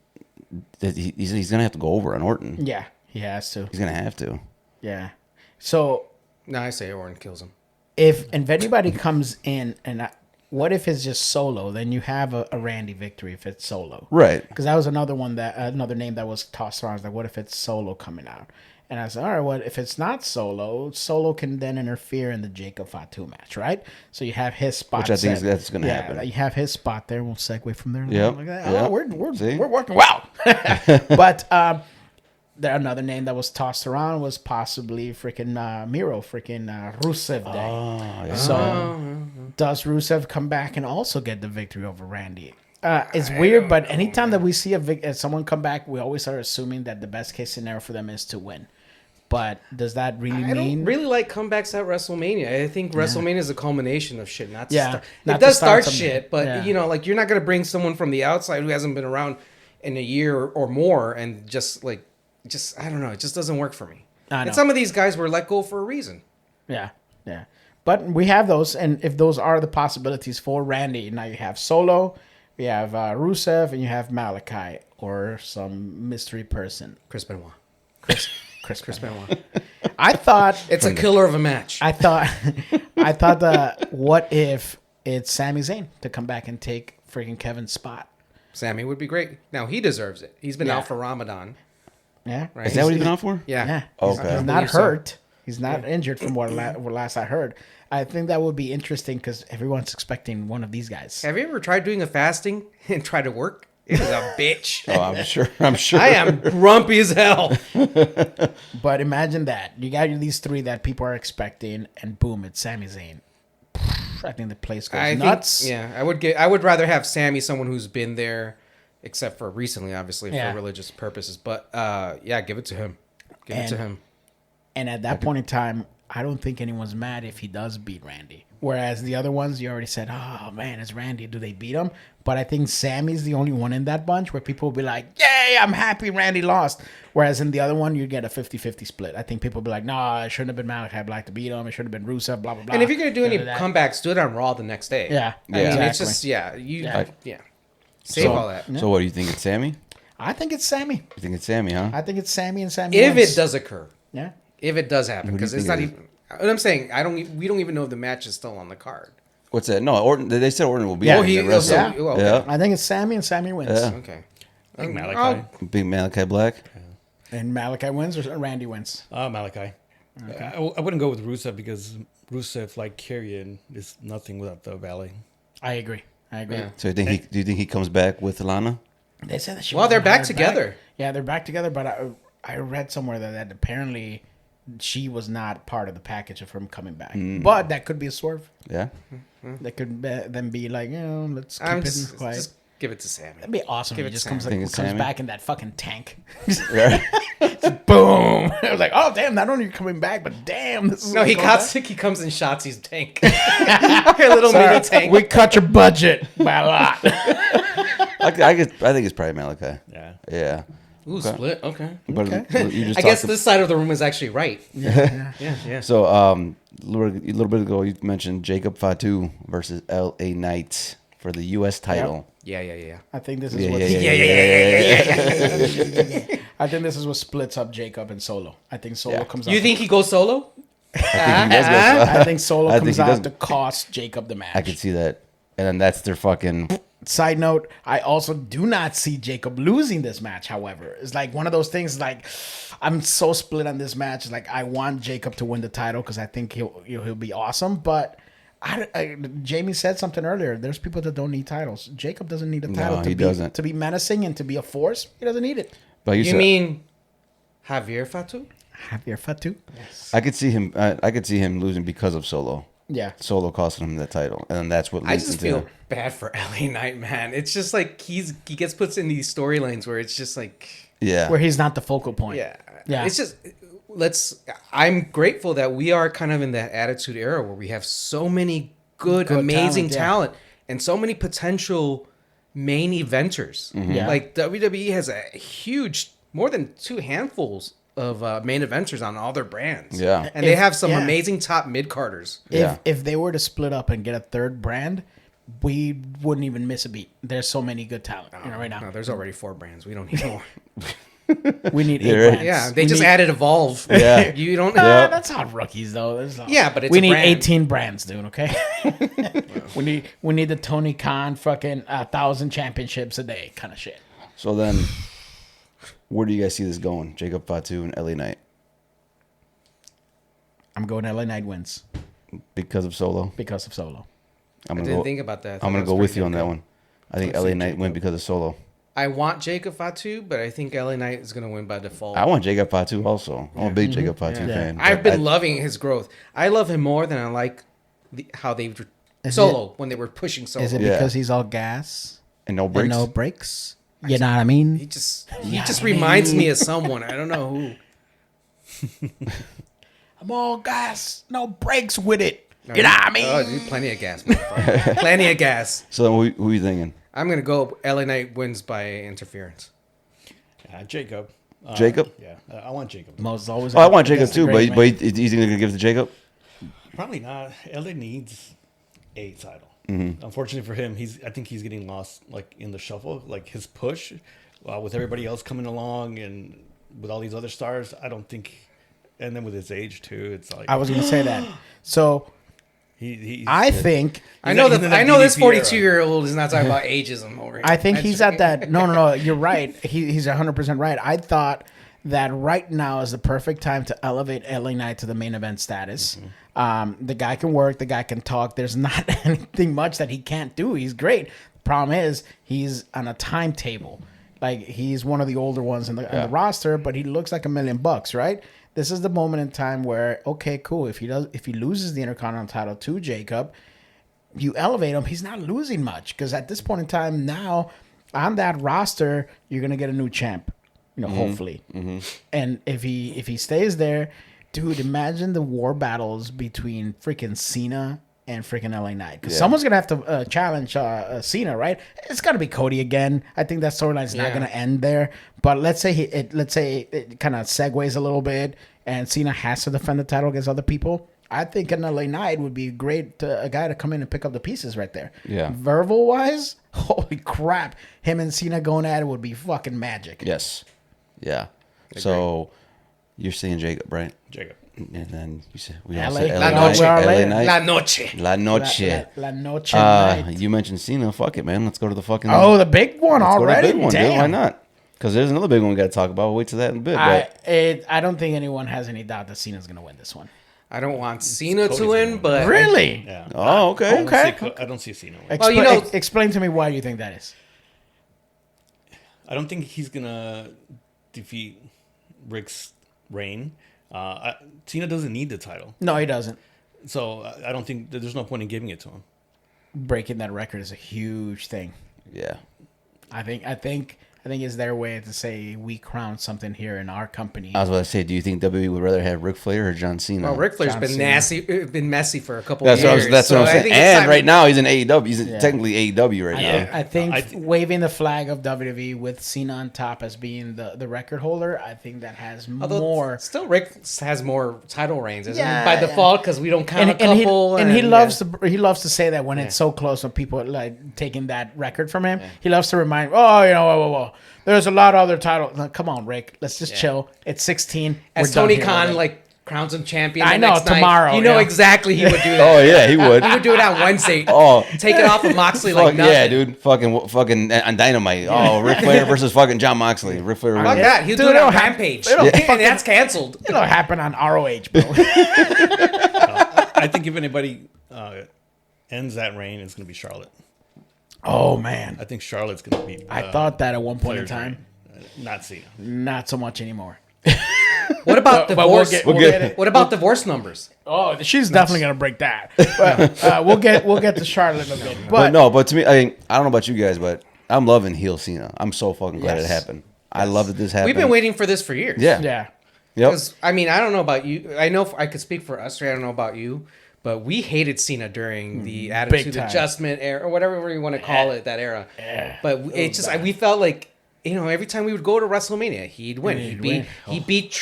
he's going to have to go over on Orton. Yeah, he has to. He's going to have to. Yeah. So No, I say Orton kills him. if anybody comes in and what if it's just solo? Then you have a Randy victory if it's solo, Right. Because that was another name that was tossed around. I was like, what if it's solo coming out? And I said, all right, well, if it's not solo, solo can then interfere in the Jacob Fatu match, right? So you have his spot. Which I think set. that's going to happen. You have his spot there. We'll segue from there. Yep, Like that. yep. Oh, we're See? working well. But another name that was tossed around was possibly freaking Miro, freaking Rusev Day. Oh, yeah. So does Rusev come back and also get the victory over Randy? It's weird, but anytime that we see someone come back, we always are assuming that the best case scenario for them is to win. But does that really I mean? don't really like comebacks at WrestleMania. I think WrestleMania is a culmination of shit. Not to Yeah, start. not It to does start start something. shit, but Yeah. like you're not gonna bring someone from the outside who hasn't been around in a year or more and just I don't know. It just doesn't work for me. I know. And some of these guys were let go for a reason. Yeah. But we have those, and if those are the possibilities for Randy, now you have Solo, you have Rusev, and you have Malachi or some mystery person. Chris Benoit. Chris Benoit. I thought It's a killer of a match. I thought that what if it's Sami Zayn to come back and take freaking Kevin's spot? Sammy would be great. Now he deserves it. He's been Yeah. out for Ramadan. Yeah. Right? Is that what he's been on for? Yeah. Yeah. Okay. He's not hurt. He's not injured from what last I heard. I think that would be interesting because everyone's expecting one of these guys. Have you ever tried doing a fasting and try to work? It is a bitch. Oh, I'm sure. I am grumpy as hell. But imagine that. You got these three that people are expecting, and boom, it's Sami Zayn. I think the place goes nuts. I would rather have Sammy, someone who's been there, except for recently, obviously, Yeah. for religious purposes. But give it to him. Give it to him. And at that point in time, I don't think anyone's mad if he does beat Randy. Whereas the other ones, you already said, oh, man, it's Randy. Do they beat him? But I think Sammy's the only one in that bunch where people will be like, yay, I'm happy Randy lost. Whereas in the other one, you get a 50-50 split. I think people will be like, no, it shouldn't have been Malachi Black to beat him. It should have been Rusev, blah, blah, blah. And if you're going to do any That. comebacks, do it on Raw the next day. Yeah. I mean, exactly. it's just, Save So- all that. So what do you think? It's Sammy? I think it's Sammy. You think it's Sammy, huh? I think it's Sammy and Sammy If wins. it does occur. Yeah. If it does happen. Who do you Because it's think not it is? even... What I'm saying, we don't even know if the match is still on the card. What's that? No, Orton. They said Orton will be Yeah. there. Oh, he- to wrestle. yeah. Oh, okay. Yeah. I think it's Sammy and Sammy wins. Yeah. Okay. I think Malachi. Big Malachi Black. And Malachi wins or Randy wins? Malachi. I wouldn't go with Rusev because Rusev, like Karrion, is nothing without the ballet. I agree. Yeah. So do you think he comes back with Lana? They said that she Well, they're wasn't back hired together. Yeah, they're back together. But I read somewhere that apparently she was not part of the package of him coming back. But that could be a swerve. Yeah. That could then be like, let's keep it quiet. Just give it to Sammy. That'd be awesome. give He it just to comes, Sammy. Think it's comes Sammy? back in that fucking tank. Right. Boom! I was like, oh damn! Not only are you coming back, but damn, this is No, he going comes in Shotzi's tank. Her little mini back. tank. We cut your budget by a lot. I think it's probably Malachi. Yeah. Yeah. Ooh, split. Okay. But you just I guess talked- this side of the room is actually right. Yeah. So a little bit ago you mentioned Jacob Fatu versus L.A. Knight for the U.S. title. Yeah. I think this is Yeah, what. yeah. I think this is what splits up Jacob and Solo. I think Solo Yeah. comes out. You think he goes solo? I think he does go- I think Solo I think comes he out does. to cost Jacob the match. I could see that, and then that's their fucking. Side note, I also do not see Jacob losing this match, however. It's like one of those things like I'm so split on this match. Like I want Jacob to win the title because I think he'll be awesome. But Jamie said something earlier. There's people that don't need titles. Jacob doesn't need a title No, he doesn't. to be menacing and to be a force. He doesn't need it. But You mean Javier Fatu? Javier Fatu. I could see him. I could see him losing because of Solo. Yeah. Solo costing him the title, and that's what I leads just into. feel bad for LA Knight, man. It's just like he gets put in these storylines where it's just like Yeah. Where he's not the focal point. yeah. Yeah. It's just I'm grateful that we are kind of in that attitude era where we have so many good amazing talent, talent and so many potential main eventers. Yeah. Like WWE has a huge more than two handfuls of main eventers on all their brands. Yeah. And they have some yeah. amazing top mid-carders. Yeah. If they were to split up and get a third brand, we wouldn't even miss a beat. There's so many good talent right now. No, there's already 4 brands. We don't need more. We need 8 Yeah, right. brands. Yeah, they We just need- added Evolve. Yeah. You don't. That's not rookies though. That's not- Yeah, but it's we a need brand. 18 brands, dude. Okay. we need the Tony Khan fucking 1,000 championships a day kind of shit. So then, where do you guys see this going? Jacob Fatu and LA Knight I'm going LA Knight wins because of Solo. because of Solo. I'm I gonna didn't go. think about that. I thought I'm gonna that go was with pretty you on that good. one. I think Let's LA see, Knight Jacob. win because of Solo. I want Jacob Fatu, but I think LA Knight is going to win by default. I want Jacob Fatu also. I'm a big Jacob Fatu Yeah. fan. I've but been loving his growth. I love him more than I like how they Is Solo when they were pushing Solo. Is it Yeah. because he's all gas and no and breaks. no brakes? You know what I mean? He just reminds me of someone. I don't know who. I'm all gas, no brakes with it. You know what I mean? Oh, dude, plenty of gas. motherfucker. Plenty of gas. So then who are you thinking? I'm going to go LA Knight wins by interference. Jacob. Jacob? Yeah, I want Jacob. Most always. Oh, I want Jacob against the too, great but man. he's gonna give it to Jacob. Probably not. LA needs a title. Mm-hmm. Unfortunately for him, I think he's getting lost like in the shuffle. Like his push with everybody else coming along and with all these other stars, I don't think. And then with his age too, it's like I was gonna say that. So he's I think I know he's in the this DDP era. 42-year-old is not talking about ageism over here. I think he's at that. No. You're right. He's 100% right. I thought that right now is the perfect time to elevate LA Knight to the main event status. The guy can work. The guy can talk. There's not anything much that he can't do. He's great. Problem is he's on a timetable. Like he's one of the older ones in the roster, but he looks like $1 million, right? This is the moment in time where, okay, cool. If he loses the Intercontinental title to Jacob, you elevate him. He's not losing much because at this point in time now, on that roster, you're gonna get a new champ. Hopefully. And if he stays there, dude, imagine the war battles between freaking Cena and freaking LA Knight. Because someone's gonna have to challenge Cena, right? It's gonna be Cody again. I think that storyline's not gonna end there. But let's say it kind of segues a little bit, and Cena has to defend the title against other people. I think an LA Knight would be a guy to come in and pick up the pieces right there. Yeah. Verbal wise, holy crap, him and Cena going at it would be fucking magic. Yes. Yeah. So you're saying Jacob, right? Jacob. And then you said LA. LA Knight. La noche. La Noche. La Noche Night. You mentioned Cena. Fuck it, man. Let's go to the fucking. Oh, the big one let's already. Go to the big one, Damn. dude. Why not? Because there's another big one we got to talk about. We'll wait till that in a bit. But I don't think anyone has any doubt that Cena's gonna win this one. I don't want Cena Cody's to win, gonna but Really? Yeah. oh, okay. I don't see Cena win. Well, Explain to me why you think that is. I don't think he's gonna defeat Rick's reign. Cena doesn't need the title, No, he doesn't. so I don't think there's no point in giving it to him. Breaking that record is a huge thing. Yeah. I think it's their way to say we crowned something here in our company. I was about to say, do you think WWE would rather have Ric Flair or John Cena? well, Ric Flair's John been Cena. been messy for a couple That's years. what I'm I saying. think it's And time- right now he's in AEW. He's technically AEW right now. I think I waving the flag of WWE with Cena on top as being the record holder, I think that has Although more. Still, Rick has more title reigns, isn't Yeah, he? By yeah. default, because we don't count And, a couple. he loves to say that when it's so close, when people are like taking that record from him, he loves to remind, whoa. There's a lot of other titles. Like, come on, Rick. Let's just chill. It's 16. As We're done Tony here Khan already. crowns him champion. I the know, next night, tomorrow, you know yeah. exactly he would do that. Oh yeah, he would. He would do it on Wednesday. Oh. Take it off of Moxley Fuck like nothing. yeah, dude. Fucking on Dynamite. Oh, Ric Flair versus fucking John Moxley. Ric Flair. Fuck that. He'll Dude, do it it'll on happen. Rampage. It'll And fucking- that's canceled. It'll happen on ROH, bro. I think if anybody ends that reign, it's going to be Charlotte. Oh man, I think Charlotte's going to be. I thought that at one point in Flair's time. reign. Not Cena. Not so much anymore. What about But we'll divorce? get it. What about divorce numbers? Oh, she's definitely gonna break that. But, we'll get to Charlotte in a bit. But to me, I don't know about you guys, but I'm loving heel Cena. I'm so fucking glad it Yes. happened. I love that this happened. We've been waiting for this for years. Yeah. yeah, Yep. Because I mean, I don't know about you. I know I could speak for us. Right? I don't know about you, but we hated Cena during the Attitude time. Adjustment era, or whatever you want to call it, that era. But it's just we felt like every time we would go to WrestleMania, he'd win. He beat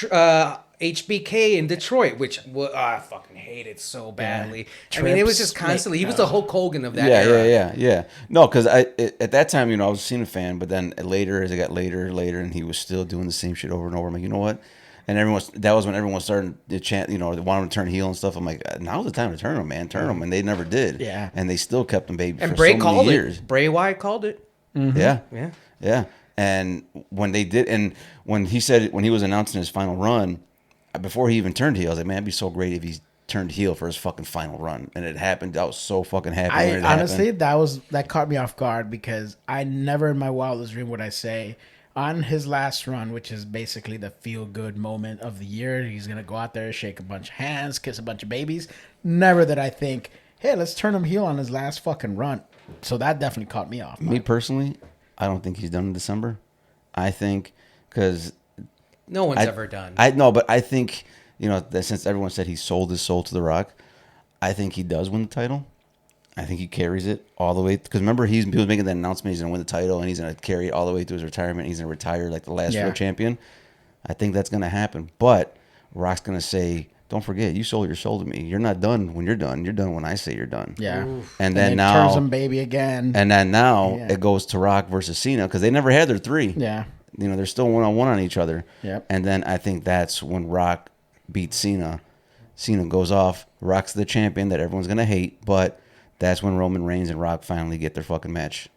HBK in Detroit, which I fucking hated so badly. I mean, it was just constantly. He was the Hulk Hogan of that era. Yeah. No, because at that time, I was a Cena fan, but then later, as it got later, and he was still doing the same shit over and over. I'm like, you know what? And that was when everyone started to chant, they wanted him to turn heel and stuff. I'm like, now's the time to turn him, man. Turn him. And they never did. Yeah. And they still kept him baby And for Bray so called many years. it. Bray Wyatt called it. Yeah. Yeah. Yeah. And when they did, and when he was announcing his final run, before he even turned heel, I was like, man, it'd be so great if he turned heel for his fucking final run. And it happened. I was so fucking happy when it honestly, happened. that caught me off guard because I never in my wildest dream would I say on his last run, which is basically the feel good moment of the year, he's gonna go out there, shake a bunch of hands, kiss a bunch of babies. Never did I think, hey, let's turn him heel on his last fucking run. So that definitely caught me off. Me personally, I don't think he's done in December. I think because No one's ever done. I know, but I think that since everyone said he sold his soul to The Rock, I think he does win the title. I think he carries it all the way because remember he was making that announcement he's gonna win the title and he's gonna carry it all the way to his retirement. He's gonna retire like the last real champion. I think that's gonna happen. But Rock's gonna say, "Don't forget, you sold your soul to me. You're not done when you're done. You're done when I say you're done." Yeah. And then now turns him baby again. And then now it goes to Rock versus Cena because they never had their three. Yeah. They're still 1-on-1 on each other. Yep. And then I think that's when Rock beats Cena. Cena goes off. Rock's the champion that everyone's going to hate, but that's when Roman Reigns and Rock finally get their fucking match.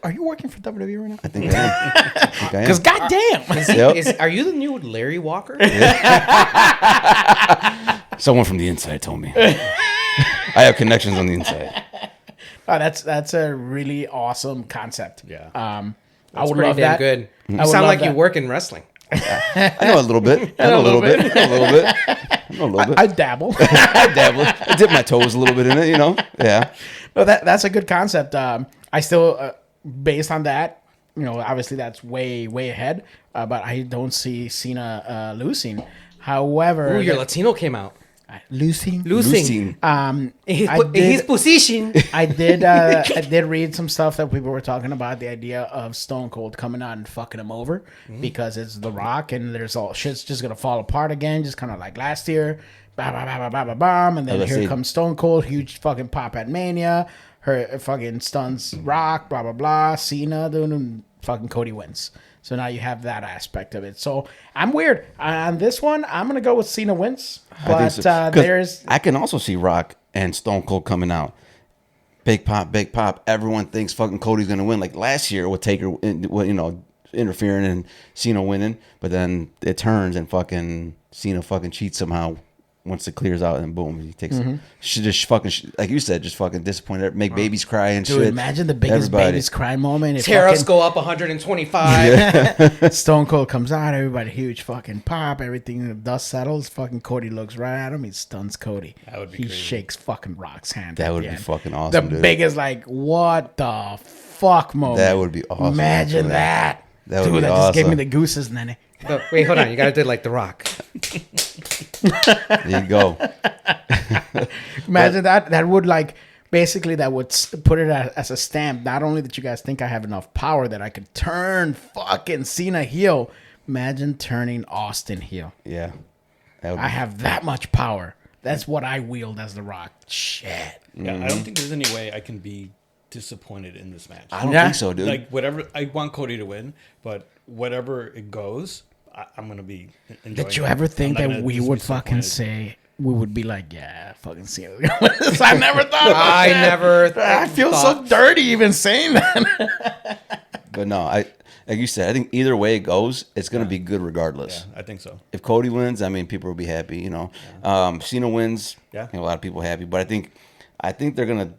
Are you working for WWE right now? I think I am. Because goddamn. Yep. Are you the new Larry Walker? Someone from the inside told me. I have connections on the inside. Oh, that's a really awesome concept. Yeah. I would Pretty love damn that. good. I You would sound love like you that. work in wrestling. I know a little bit. I know a little bit. I know a little bit. I dabble. I dabble. I dip my toes a little bit in it, Yeah. No, that's a good concept. I still based on that, obviously that's way ahead. But I don't see Cena losing. However, Ooh, your Latino came out. losing. Losing. His position. I did read some stuff that people were talking about the idea of Stone Cold coming out and fucking him over because it's The Rock and there's all shit's just gonna fall apart again, just kind of like last year. Bah, bah, bah, bah, bah, bah, bam, and then here comes Stone Cold, huge fucking pop at Mania. Her fucking stuns Rock, blah blah blah. Cena doing fucking Cody wins. So now you have that aspect of it. So I'm weird on this one. I'm gonna go with Cena wins, but I can also see Rock and Stone Cold coming out. Big pop. Everyone thinks fucking Cody's gonna win. Like last year with Taker, interfering and Cena winning, but then it turns and fucking Cena fucking cheats somehow. Once it clears out and boom, he takes it. She just fucking, like you said, just fucking disappointed. Make babies cry and shit. Dude, imagine the biggest babies cry moment. Tariffs go up 125. Yeah. Stone Cold comes out, everybody huge fucking pop, everything, the dust settles. Fucking Cody looks right at him. He stuns Cody. That would be He crazy. shakes fucking Rock's hand. That would be fucking awesome, The dude. biggest, like, what the fuck moment. That would be awesome. Imagine that. That would Dude, be that awesome. just gave me the gooses, Nene. But wait, hold on. You gotta do it like The Rock. There you go. Imagine that would basically that would put it as a stamp. Not only that you guys think I have enough power that I could turn fucking Cena heel. Imagine turning Austin heel. Yeah. I have that much power. That's what I wield as The Rock. Shit. Yeah, I don't think there's any way I can be disappointed in this match. I don't think so, dude. Like whatever, I want Cody to win, but whatever it goes, I'm gonna be enjoying. Did you ever think that we would fucking say we would be like, yeah, fucking Cena? I never thought. I never. I feel so dirty even saying that. But no, like you said, I think either way it goes, it's gonna be good regardless. Yeah, I think so. If Cody wins, I mean, people will be happy. Cena wins, Yeah. a lot of people happy. But I think they're gonna.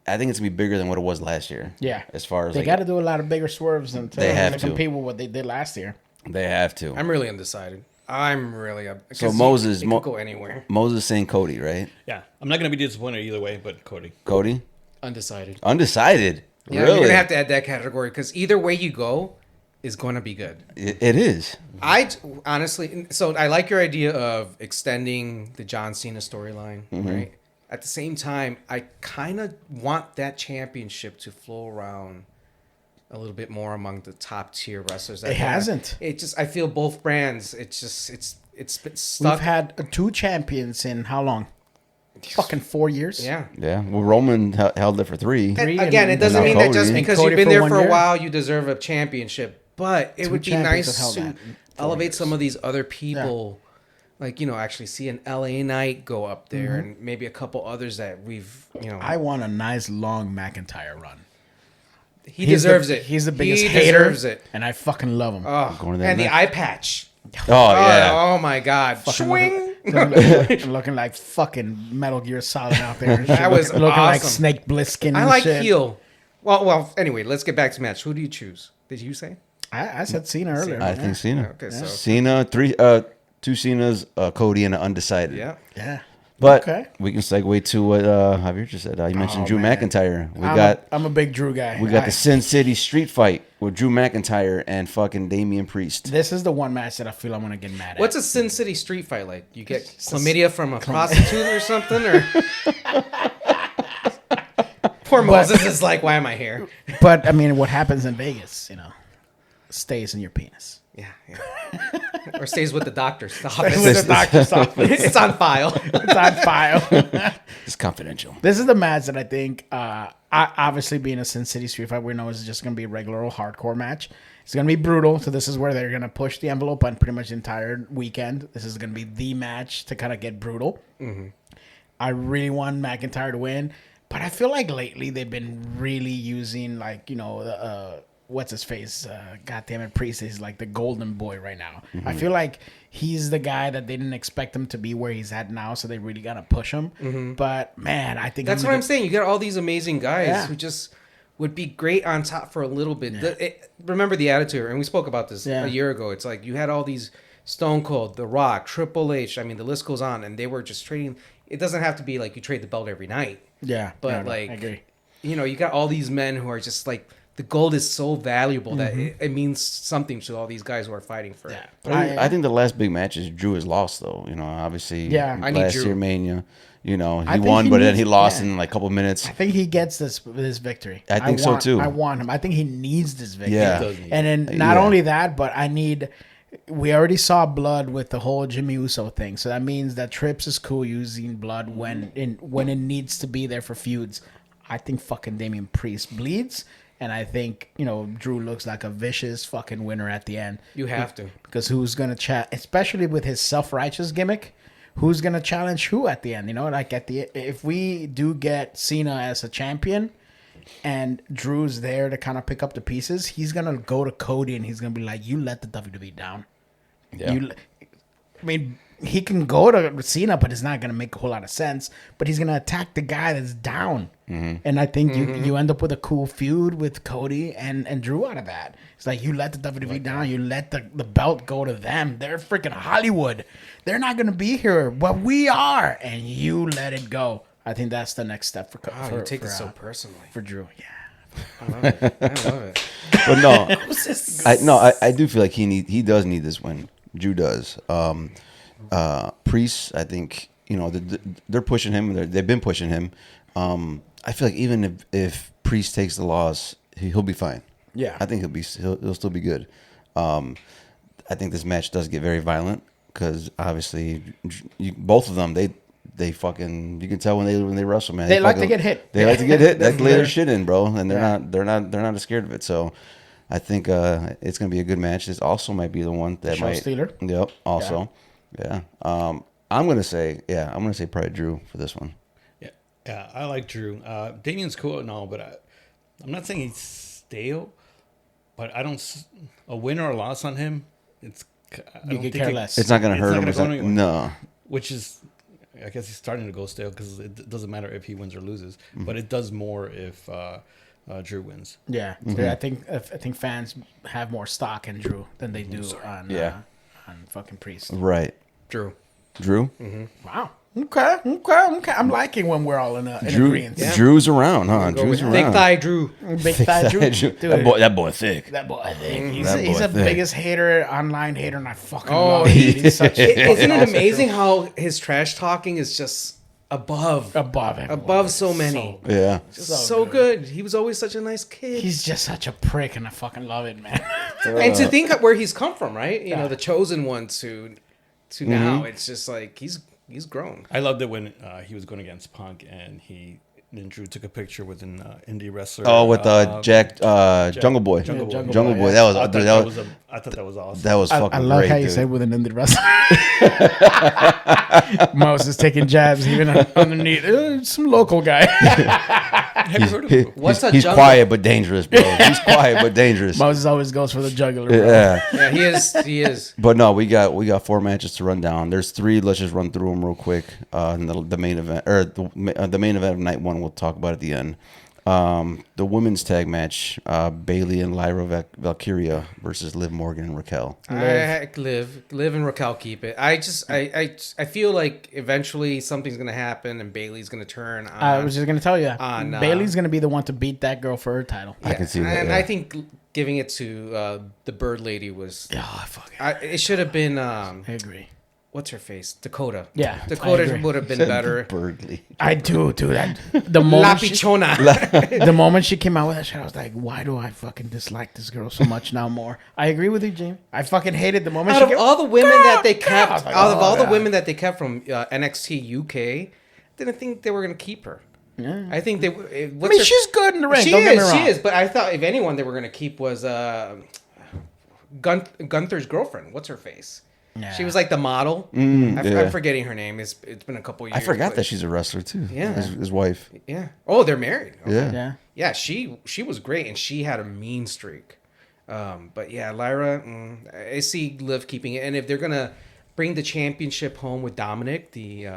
I think it's gonna be bigger than what it was last year. Yeah, as far as they got to do a lot of bigger swerves and They have to compete with what they did last year. they have to. I'm really undecided. I'm really up. So Moses, it could go anywhere. Moses saying Cody, right? Yeah, I'm not gonna be disappointed either way, but Cody. Cody, Undecided. undecided. Yeah, Really? you're gonna have to add that category because either way you go is going to be good. It is. I honestly, so I like your idea of extending the John Cena storyline, right? At the same time, I kind of want that championship to flow around a little bit more among the top tier wrestlers. It hasn't. It just, I feel both brands. It's been stuck. We've had 2 champions in how long? Fucking 4 years. Yeah. Yeah. Well, Roman held it for 3. And again, it doesn't now mean that just Cody. because Cody you've been for there 1 for a year. while, you deserve a championship. But it 2 would be champions nice have held to that in 4 elevate years. some of these other people. Like, actually see an LA Knight go up there and maybe a couple others that we've, I want a nice long McIntyre run. he deserves it. He's the biggest he hater, deserves it. and I fucking love him. Oh, Going to that and the match. eye patch. Oh yeah. Oh my God. Fucking Swing. looking like fucking Metal Gear Solid out there. And That shit. was looking like awesome. Snake Plissken. I and like shit. heel. Well, anyway, let's get back to match. Who do you choose? Did you say? I said Cena earlier. I think Cena. Okay, so Cena, 2 Cenas, Cody, and an undecided. yeah. Yeah. But Okay. we can segue to what Javier just said. You mentioned Oh, Drew man. McIntyre. I'm a big Drew guy. We got the Sin City street fight with Drew McIntyre and fucking Damian Priest. This is the one match that I feel I'm gonna get mad at. What's a Sin City street fight like? You get chlamydia from a prostitute or something? Or poor Moses is like, why am I here? But I mean, what happens in Vegas, stays in your penis. Yeah. Or stays with the doctor's With office. the doctor's office. It's on file. It's on file. It's confidential. This is the match that I think, obviously being a Sin City Street Fight, we know is just going to be a regular old hardcore match. It's going to be brutal. So this is where they're going to push the envelope on pretty much the entire weekend. This is going to be the match to kind of get brutal. I really want McIntyre to win, but I feel like lately they've been really using what's his face? God damn it, Priest is like the golden boy right now. I feel like he's the guy that they didn't expect him to be where he's at now, so they really got to push him. But man, I think That's what I'm saying. You got all these amazing guys Yeah. who just would be great on top for a little bit. Remember the attitude, and we spoke about this a year ago. It's like you had all these Stone Cold, The Rock, Triple H. I mean, the list goes on, and they were just trading. It doesn't have to be like you trade the belt every night. Yeah, But no, like, I agree. you got all these men who are just like the gold is so valuable that it means something to all these guys who are fighting for it. I think the last big matches Drew has lost though. You know, obviously, I need last Drew. year Mania, you know, he think won, he but then needs- he lost yeah. in like a couple minutes. I think he gets this victory. I think so, too. I want him. I think he needs this victory. Yeah. He does need And then not Yeah. only that, but I need. We already saw blood with the whole Jimmy Uso thing, so that means that Trips is cool using blood when it needs to be there for feuds. I think fucking Damian Priest bleeds, and I think Drew looks like a vicious fucking winner at the end. You have to. Because who's gonna especially with his self-righteous gimmick, who's gonna challenge who at the end? Like if we do get Cena as a champion, and Drew's there to kind of pick up the pieces, he's gonna go to Cody and he's gonna be like, "You let the WWE down." Yeah. I mean, he can go to Cena, but it's not gonna make a whole lot of sense. But he's gonna attack the guy that's down, and I think you end up with a cool feud with Cody and Drew out of that. It's like you let the WWE down, you let the belt go to them. They're freaking Hollywood. They're not gonna be here, but we are, and you let it go. I think that's the next step for Wow, you take it so personally. for Drew. Yeah. I love it. I love it. But no, I do feel like he does need this win. Drew does. Priest, I think they're pushing him. They've been pushing him. I feel like even if Priest takes the loss, he'll be fine. Yeah. I think he'll still be good. I think this match does get very violent because obviously both of them they fucking, you can tell when they wrestle, man. They like to get hit. They like to get hit. They like to lay their shit in, bro, and they're not scared of it. So I think it's gonna be a good match. This also might be the one that Show might. stealer. Yep. Also, yeah. I'm gonna say probably Drew for this one. Yeah, I like Drew. Damian's cool and all, but I'm not saying he's stale, but a win or a loss on him, You could care less. It's not gonna hurt him. Go anywhere. No. Which is, I guess he's starting to go stale because it doesn't matter if he wins or loses, Mm-hmm. but it does more if Drew wins. Yeah, I think fans have more stock in Drew than they do on fucking Priest. Right. Drew. Drew. Wow. Okay. I'm liking when we're all in agreement. Yeah. Drew's around, huh? Drew's around. Big thigh Drew. Big thigh Drew. Dude, That boy thick. That boy, I think That he's boy the thick. biggest hater, online hater, and I fucking Oh, love him. He's such Isn't it amazing how his trash talking is just above above so many? Yeah. So good. He was always such a nice kid. He's just such a prick, and I fucking love it, man. And to think where he's come from, right? You know, the chosen one to now, it's just like he's grown. I loved it when he was going against Punk and then Drew took a picture with an indie wrestler. Oh, with Jack Jungle Boy. Jungle Boy. Jungle Boy. yeah. I thought that was awesome. That was fucking I love great, how you dude. said with an indie wrestler. Mouse is taking jabs even underneath. Some local guy. Have you heard of him? He's quiet but dangerous, bro. He's quiet but dangerous. Moses always goes for the jugular. Bro. Yeah. Yeah, he is. He is. But no, we got 4 matches to run down. There's 3. Let's just run through them real quick. The main event, or the main event of night 1, we'll talk about at the end. The women's tag match: Bailey and Lyra Valkyria versus Liv Morgan and Raquel. Liv and Raquel keep it. I feel like eventually something's gonna happen and Bailey's gonna turn on. I was just gonna tell you, On, Bailey's gonna be the one to beat that girl for her title. I can see that. And yeah. I think giving it to the Bird Lady was. Oh, fuck. It should have been. I agree. What's her face? Dakota. Yeah, I Dakota agree. would have been better. Birdly. I do, dude. The La moment Pichona. the moment she came out with that shit, I was like, why do I fucking dislike this girl so much now more? I agree with you, Jamie. I fucking hated the moment Out she of came all the women that they kept, I was like, out of oh, all the God. women that they kept from NXT UK, didn't think they were gonna keep her. Yeah. I think they. I mean, she's good in the ring. Don't get me wrong. She is. But I thought if anyone they were gonna keep was Gunther's girlfriend. What's her face? Yeah. She was like the model. yeah. I'm forgetting her name. It's been a couple years. I forgot but- that she's a wrestler too. Yeah. His wife. Yeah. Oh, they're married. Okay. Yeah. Yeah. Yeah, she was great, and she had a mean streak. But yeah, Lyra, I see Liv keeping it, and if they're gonna bring the championship home with Dominic, the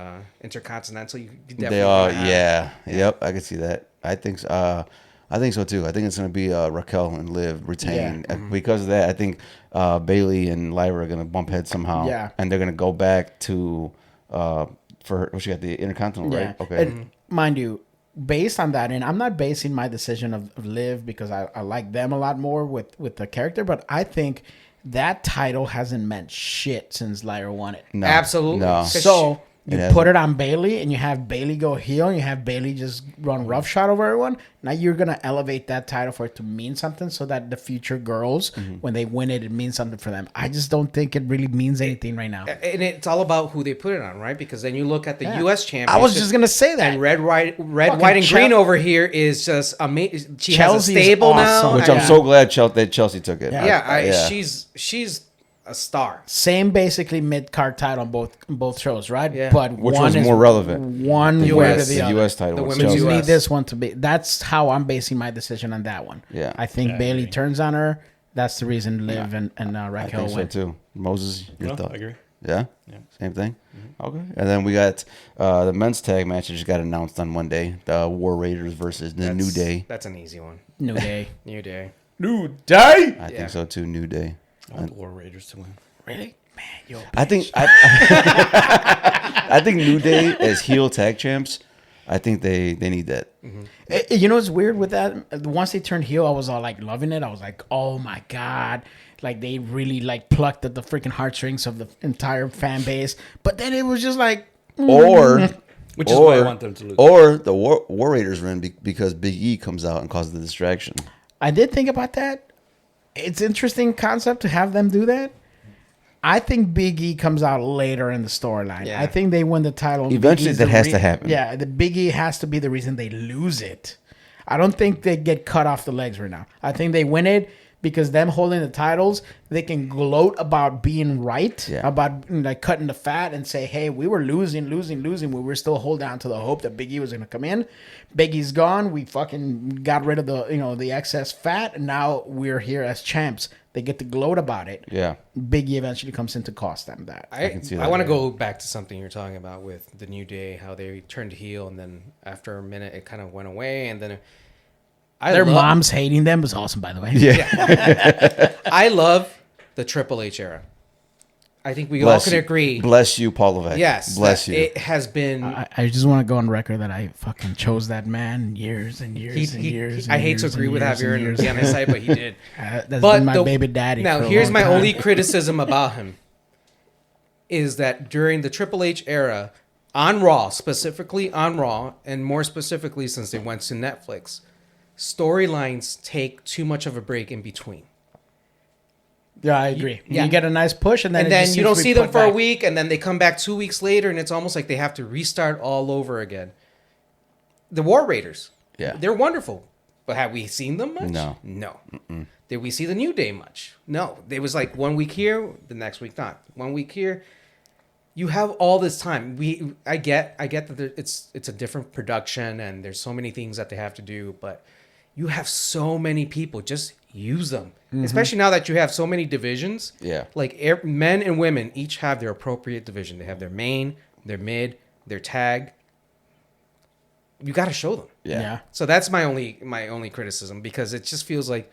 Intercontinental, you definitely. They are. wanna have- Yeah. Yep. I can see that. I think so too. I think it's gonna be Raquel and Liv retain. Because of that, I think Bailey and Lyra are gonna bump heads somehow. Yeah. And they're gonna go back to for her, she got the Intercontinental, Yeah. right? Okay. And mind you, based on that, and I'm not basing my decision of Liv because I like them a lot more with the character, but I think that title hasn't meant shit since Lyra won it. No, Absolutely. No. So you It put it on Bailey, and you have Bailey go heel, and you have Bailey just run roughshod over everyone. Now you're gonna elevate that title for it to mean something, so that the future girls, when they win it, it means something for them. I just don't think it really means anything right now. And it's all about who they put it on, right? Because then you look at the U.S. Championship. I was just gonna say that. And red, white, Fucking and green over here is just amazing. She Chelsea's has a stable awesome. now. Which I'm so glad that Chelsea took it. Yeah. She's a star. Same basically mid card title on both shows, right? Yeah. But Which one was is more relevant. One The way to US, the The other. U.S. title. The was women's Chelsea. You US. need this one to be. That's how I'm basing my decision on that one. Yeah. I think Yeah, I Bailey agree. turns on her. That's the reason Liv and I Raquel think so win. too. Moses, your No, thought? I agree. Yeah? Yeah. Same thing? Okay. And then we got the men's tag match that just got announced on Monday. The War Raiders versus the New Day. That's an easy one. New Day. New Day. New Day. I Yeah. think so too. New Day. I want the War Raiders to win. Really? Man, yo. I think I think New Day as heel tag champs. I think they need that. You know what's weird with that? Once they turned heel, I was all like loving it. I was like, oh my God. Like they really like plucked at the freaking heartstrings of the entire fan base. But then it was just like, Or Which is why I want them to lose. Or the War Raiders win because Big E comes out and causes the distraction. I did think about that. It's interesting concept to have them do that. I think Big E comes out later in the storyline. Yeah. I think they win the title. Eventually, Big E's that the has to happen. Yeah, the Big E has to be the reason they lose it. I don't think they get cut off the legs right now. I think they win it because them holding the titles, they can gloat about being right, Yeah. about like cutting the fat and say, hey, we were losing. We were still holding on to the hope that Big E was going to come in. Big E's gone. We fucking got rid of the excess fat, and now we're here as champs. They get to gloat about it. Yeah. Big E eventually comes in to cost them that. I can see I that, want to yeah. go back to something you're talking about with the New Day, how they turned heel, and then after a minute it kind of went away, and then Their moms hating them was awesome, by the way. Yeah. I love the Triple H era. I think we all can agree. Bless you, Paul Levesque. Yes, Bless that you. It has been. I just want to go on record that I fucking chose that man years and years and years. I hate to agree with Javier and be on his side, but he did. That's But been my baby daddy. Now, for a here's long my time. only criticism about him is that during the Triple H era, on Raw, specifically on Raw, and more specifically since they went to Netflix, storylines take too much of a break in between. Yeah, I agree. Yeah. You get a nice push, and then And it then just you seems don't to be see them put for a back. week, and then they come back 2 weeks later, and it's almost like they have to restart all over again. The War Raiders, Yeah. they're wonderful, but have we seen them much? No. No. Did we see the New Day much? No. It was like 1 week here, the next week not. 1 week here. You have all this time. I get that it's a different production, and there's so many things that they have to do, but you have so many people. Just use them, especially now that you have so many divisions. Yeah. Like men and women each have their appropriate division. They have their main, their mid, their tag. You got to show them. Yeah. So that's my only criticism, because it just feels like,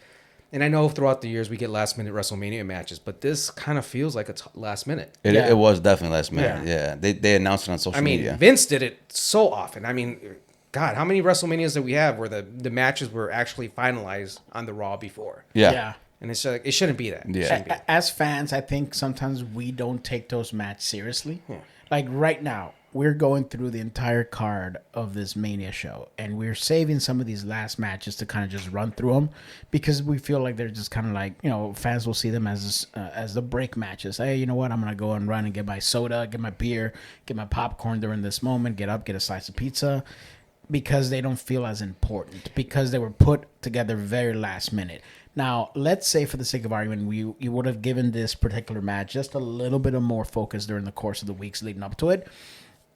and I know throughout the years we get last minute WrestleMania matches, but this kind of feels like it's last minute. It was definitely last minute. Yeah. They announced it on social I mean, media. Vince did it so often. I mean, God, how many WrestleManias that we have where the matches were actually finalized on the Raw before? Yeah. And it's like, it shouldn't be that. Yeah. It shouldn't be. As fans, I think sometimes we don't take those matches seriously. Like right now, we're going through the entire card of this Mania show, and we're saving some of these last matches to kind of just run through them, because we feel like they're just kind of like, fans will see them as the break matches. Hey, you know what? I'm gonna go and run and get my soda, get my beer, get my popcorn during this moment, get up, get a slice of pizza, because they don't feel as important, because they were put together very last minute. Now, let's say for the sake of argument, you would have given this particular match just a little bit of more focus during the course of the weeks leading up to it.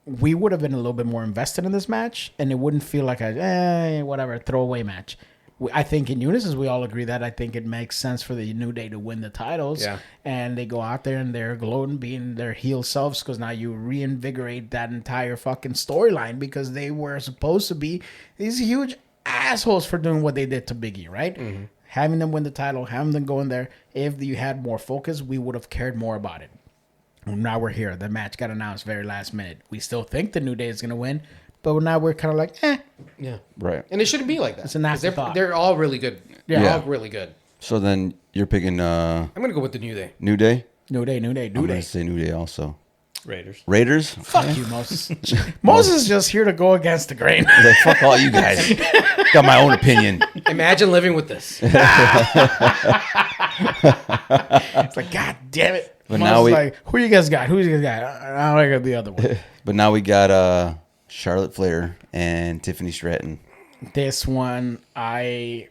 We would have been a little bit more invested in this match, and it wouldn't feel like a whatever throwaway match. I think in unison we all agree that I think it makes sense for the New Day to win the titles, and they go out there and they're gloating, being their heel selves, because now you reinvigorate that entire fucking storyline, because they were supposed to be these huge assholes for doing what they did to Big E, right? Mm-hmm. Having them win the title, having them go in there. If you had more focus, we would have cared more about it. Now we're here. The match got announced very last minute. We still think the New Day is going to win, but now we're kind of like, eh. Yeah. Right. And it shouldn't be like that. It's an 'Cause afterthought. they're all really good. Yeah. They're all really good. So then you're picking I'm going to go with the New Day. New Day? New Day. I'm going to say New Day also. Raiders. Fuck you, Moses. Moses is just here to go against the grain. He's like, fuck all you guys. Got my own opinion. Imagine living with this. It's like, God damn it. But Moses now we- like, who you guys got? Who you guys got? I got the other one. But now we got Charlotte Flair and Tiffany Stratton. This one, this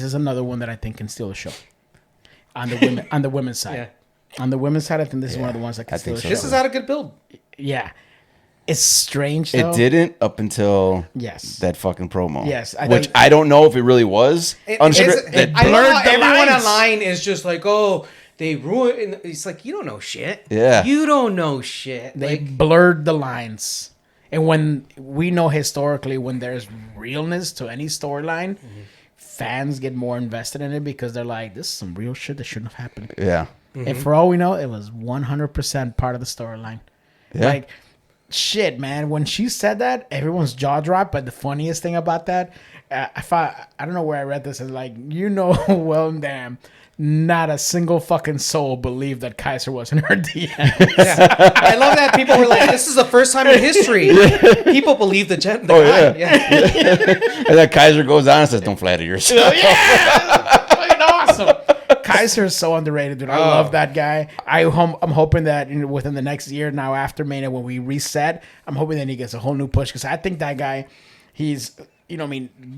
is another one that I think can steal the show. On the women's side. Yeah. On the women's side, I think this is one of the ones that can steal the show. This is out a good build. Yeah. It's strange, though. It didn't up until Yes. that fucking promo. Yes, Which I don't know if it really was. I love how the everyone lines. online is just like, oh, they ruined. It's like, you don't know shit. Yeah. You don't know shit. They Like, blurred the lines. And when we know historically when there's realness to any storyline, fans get more invested in it because they're like, this is some real shit that shouldn't have happened. Yeah. And for all we know, it was 100% part of the storyline. Yeah. Like, shit, man. When she said that, everyone's jaw dropped. But the funniest thing about that, I don't know where I read this. It's like, well and damn, not a single fucking soul believed that Kaiser was in her DM. yeah. I love that people were like, this is the first time in history people believe the guy. Yeah. And that Kaiser goes on and says, don't flatter yourself. Fucking awesome. Kaiser is so underrated, dude. I love that guy. I'm hoping that within the next year, now after Mania, when we reset, I'm hoping that he gets a whole new push because I think that guy, he's,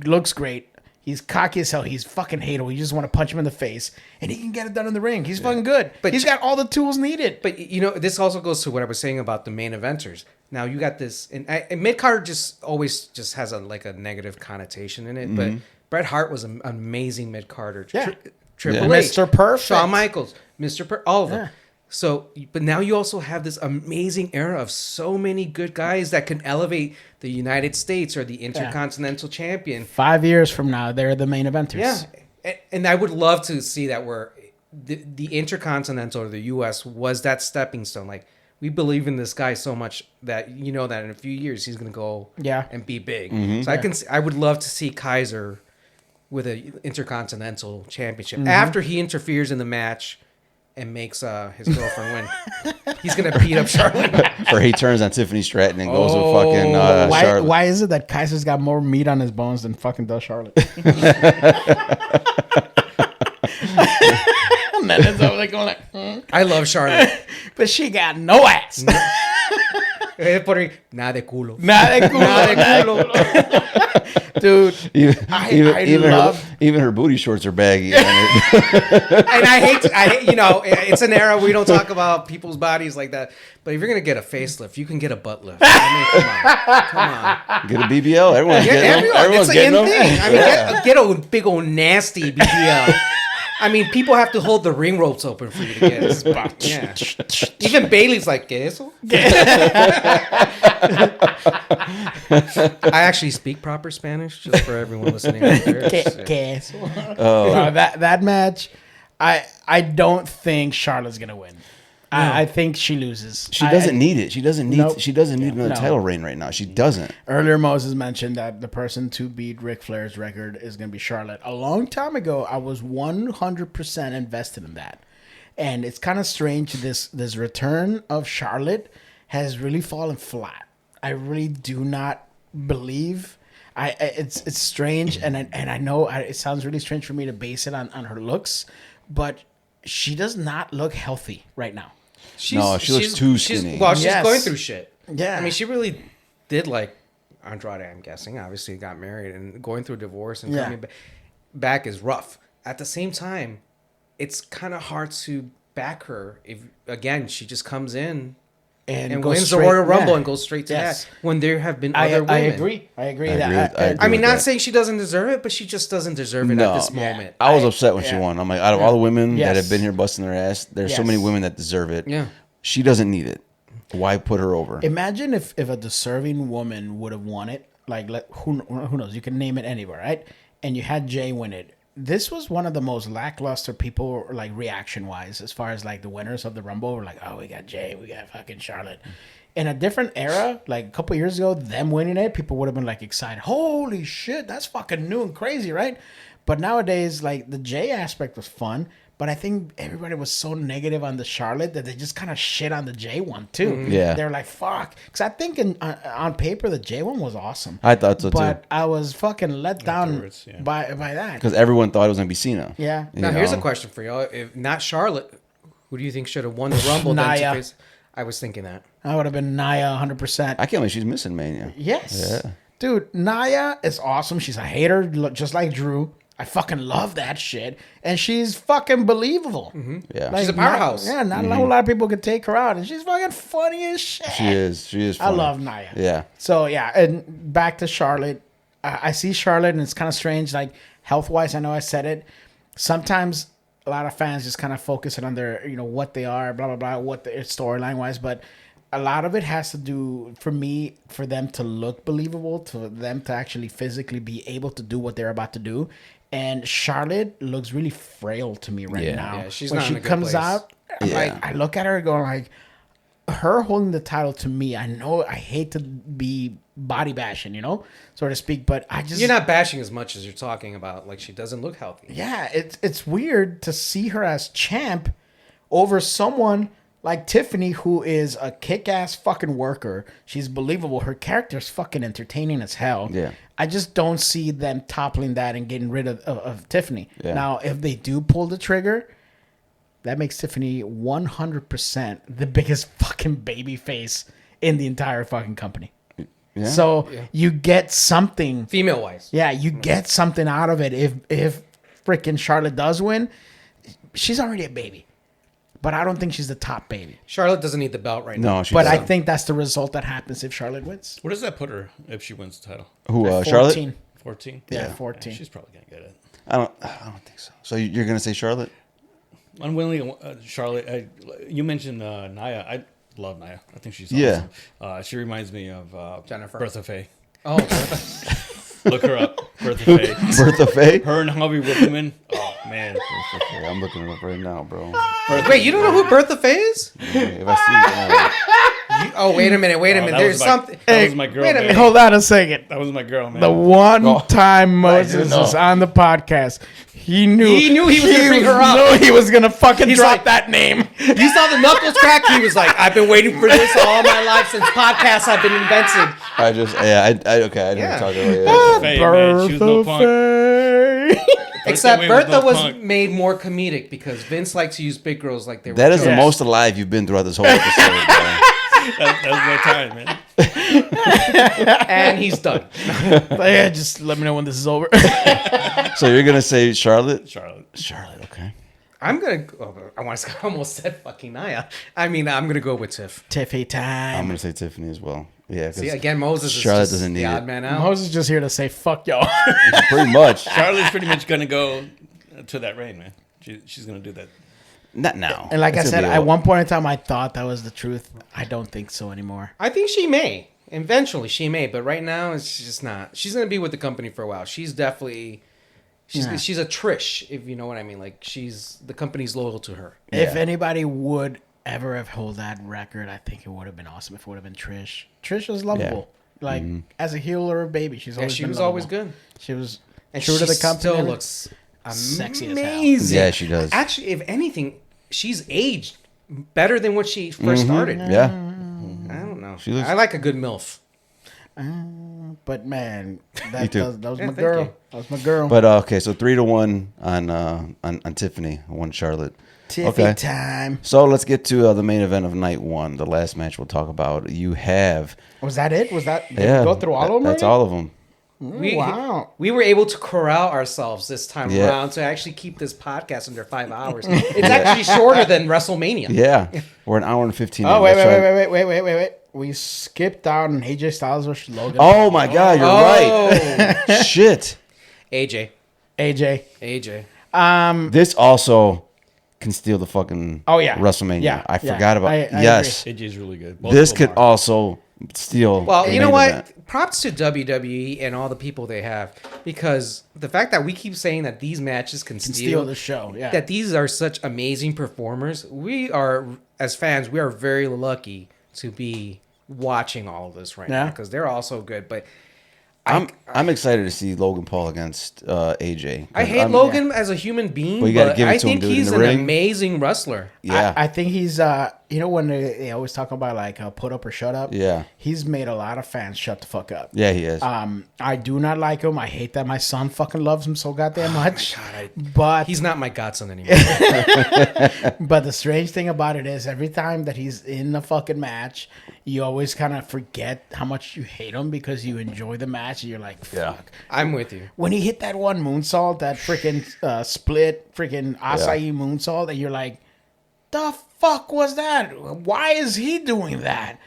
looks great. He's cocky as hell. He's fucking hateful. You just want to punch him in the face, and he can get it done in the ring. He's fucking good. But he's got all the tools needed. But this also goes to what I was saying about the main eventers. Now you got this, and mid card just always just has a negative connotation in it. But Bret Hart was an amazing mid carder. Yeah. Triple H, Mr. Perfect. Shawn Michaels, all of them. Yeah. So, but now you also have this amazing era of so many good guys that can elevate the United States or the Intercontinental Champion. 5 years from now, they're the main eventers. Yeah, and I would love to see that where the Intercontinental or the U.S. was that stepping stone. Like, we believe in this guy so much that that in a few years he's going to go and be big. So I would love to see Kaiser with an Intercontinental Championship after he interferes in the match and makes his girlfriend win. He's gonna beat up Charlotte. Or he turns on Tiffany Stratton and goes with fucking Charlotte. Why is it that Kaiser's got more meat on his bones than fucking does Charlotte? And then it's over there going like, I love Charlotte. but she got no ass. Nada de culo. Nada de culo. Dude, Even her booty shorts are baggy. And I hate, it's an era we don't talk about people's bodies like that. But if you're gonna get a facelift, you can get a butt lift. I mean, come on. Get a BBL. Everyone's getting them. Everyone's it's getting an them. thing. I mean, get a big old nasty BBL. I mean, people have to hold the ring ropes open for you to get it. Yeah. Even Bailey's like, ¿qué eso? I actually speak proper Spanish, just for everyone listening out there. ¿Qué eso? That match, I don't think Charlotte's gonna win. I think she loses. She doesn't need it. She doesn't need. Nope. She doesn't need another No. title reign right now. She doesn't. Earlier, Moses mentioned that the person to beat Ric Flair's record is going to be Charlotte. A long time ago, I was 100% invested in that. And it's kind of strange. This return of Charlotte has really fallen flat. I really do not believe. It's strange, and I know it sounds really strange for me to base it on her looks, but she does not look healthy right now. She looks too skinny. She's Yes. going through shit. Yeah. I mean, she really did like Andrade, I'm guessing. Obviously, got married and going through a divorce and coming back is rough. At the same time, it's kind of hard to back her if, again, she just comes in and wins the Royal Rumble and goes straight to that. When there have been other women. I agree. I agree I mean, not saying she doesn't deserve it, but she just doesn't deserve it at this moment. I was upset when she won. I'm like, out of all the women that Yes. have been here busting their ass, there's so many women that deserve it. Yeah. She doesn't need it. Why put her over? Imagine if a deserving woman would have won it. Like, who knows? You can name it anywhere, right? And you had Jay win it. This was one of the most lackluster people, like reaction wise, as far as like the winners of the Rumble were like, oh, we got Jay, we got fucking Charlotte. in a different era, like a couple years ago, them winning it, people would have been like excited. Holy shit, that's fucking new and crazy, right? But nowadays, like the Jay aspect was fun. But I think everybody was so negative on the Charlotte that they just kind of shit on the J one too. Mm-hmm. Yeah, they were like, "Fuck," because I think on paper the J one was awesome. I thought so but too. I was fucking let down yeah. by that Because everyone thought it was gonna be Cena. Yeah. Now here's a question for y'all: if not Charlotte, who do you think should have won the Rumble? Then to Nia. face? I was thinking that. I would have been Nia 100%. I can't believe she's missing Mania. Yes. Yeah. Dude, Nia is awesome. She's a hater, just like Drew. I fucking love that shit. And she's fucking believable. Mm-hmm. Yeah. Like, She's a powerhouse. Not a whole lot of people can take her out. And she's fucking funny as shit. She is. She is. I Funny. love Nia. Yeah. So, yeah. And back to Charlotte. I see Charlotte, and it's kind of strange. Like, health-wise, I know I said it. Sometimes a lot of fans just kind of focus on their, what they are, blah, blah, blah, what their storyline-wise. But a lot of it has to do, for me, for them to look believable, to them to actually physically be able to do what they're about to do. And Charlotte looks really frail to me right now. Yeah, she's when not she in a good comes place. out, I look at her going like, her holding the title to me, I know I hate to be body bashing, so to speak, but I just... You're not bashing as much as you're talking about. Like, she doesn't look healthy. Yeah, it's weird to see her as champ over someone like Tiffany, who is a kick-ass fucking worker. She's believable. Her character's fucking entertaining as hell. Yeah. I just don't see them toppling that and getting rid of Tiffany. Yeah. Now, if they do pull the trigger, that makes Tiffany 100% the biggest fucking baby face in the entire fucking company. Yeah. So you get something. Female-wise. Yeah, you get something out of it. If freaking Charlotte does win, she's already a baby. But I don't think she's the top baby. Charlotte doesn't need the belt right now. No, she But I doesn't. think that's the result that happens if Charlotte wins. What does that put her if she wins the title? Who? At Charlotte? 14. 14? Yeah, 14. She's probably going to get it. I don't think so. So you're gonna say Charlotte? Unwillingly, Charlotte, you mentioned Nia. I love Nia. I think she's Yeah. awesome. She reminds me of Jennifer. Bertha Faye. Oh, Look her up. Bertha Faye. Bertha Faye? Her and Harvey Whippleman. Oh, man. Yeah, I'm looking it up right now, bro. wait, you don't know who Bertha Faye is? If I see, Oh, wait a minute. That was something. That was my girl, wait a man. minute. Hold on a second. That was my girl, man. The one time Moses was on the podcast, he knew He was gonna bring her up. knew he was gonna fucking He's drop like- that name. You saw the knuckles crack? He was like, I've been waiting for this all my life since podcasts have been invented. I didn't Yeah. talk about Faye, man. She was no punk. Faye. Except Faye was Bertha no was punk. made more comedic because Vince likes to use big girls like they were. That is the Yes. most alive you've been throughout this whole episode, bro. That was my time, man. And he's done. Yeah, just let me know when this is over. So you're gonna say Charlotte? Charlotte. Charlotte, okay. I'm gonna. I almost said fucking Nia. I mean, I'm gonna go with Tiff. Tiffy I'm time. gonna say Tiffany as well. Yeah, 'cause See, again, Moses Charlotte is just doesn't need the it. odd man out. Moses is just here to say fuck y'all. pretty much. Charlotte's pretty much going to go to that reign, man. She's going to do that. Not now. And like I It's said, gonna be at a- one point in time, I thought that was the truth. I don't think so anymore. I think she may. Eventually, she may. But right now, it's just not. She's gonna be with the company for a while. She's definitely. She's a Trish, if you know what I mean. Like the company's loyal to her. If Yeah. anybody would ever have held that record, I think it would have been awesome if it would have been Trish. Trish was lovable. Like as a heel or a baby, she's Yeah, always she been was lovable. always good. She was And true she to the company. still and looks Sexy as hell. amazing. Yeah, she does. Actually, if anything, she's aged better than when she first started. Yeah. I don't know. She looks- I like a good MILF. But man, Me that too. was my thank girl. you. That was my girl. But okay, so 3-1 on Tiffany, 1 Charlotte. Tiffy Okay. time. So let's get to the main event of night 1, the last match we'll talk about. You have Was that it? Was that? Did we yeah, go through all of them? That's already? all of them. Wow. We were able to corral ourselves this time Yeah. around to actually keep this podcast under 5 hours. It's actually shorter than WrestleMania. Yeah, we're an hour and 15. Oh in. wait, Let's try- wait. We skipped out on AJ Styles versus Logan. Oh my God, you're right. Oh, Shit. AJ. AJ. This also can steal the fucking Oh, yeah. WrestleMania. Yeah, I yeah. forgot about I yes. AJ's really good. Both This of them could are. also steal. Well, the you know main what? event. Props to WWE and all the people they have, because the fact that we keep saying that these matches can Steal the show. Yeah. that these are such amazing performers, we are, as fans, we are very lucky to be watching all of this right Yeah. now because they're all so good. But I'm excited to see Logan Paul against AJ. I hate Logan as a human being, But you gotta but give it I to him, think dude, in he's the an ring. amazing wrestler. Yeah. I think he's when they always talk about like put up or shut up. Yeah. He's made a lot of fans shut the fuck up. Yeah, he is. I do not like him. I hate that my son fucking loves him so goddamn much. God, but he's not my godson anymore. but the strange thing about it is every time that he's in the fucking match, you always kind of forget how much you hate him because you enjoy the match and you're like, fuck. Yeah. I'm with you. When he hit that one moonsault, that freaking split freaking acai moonsault, and you're like, the fuck was that? Why is he doing that?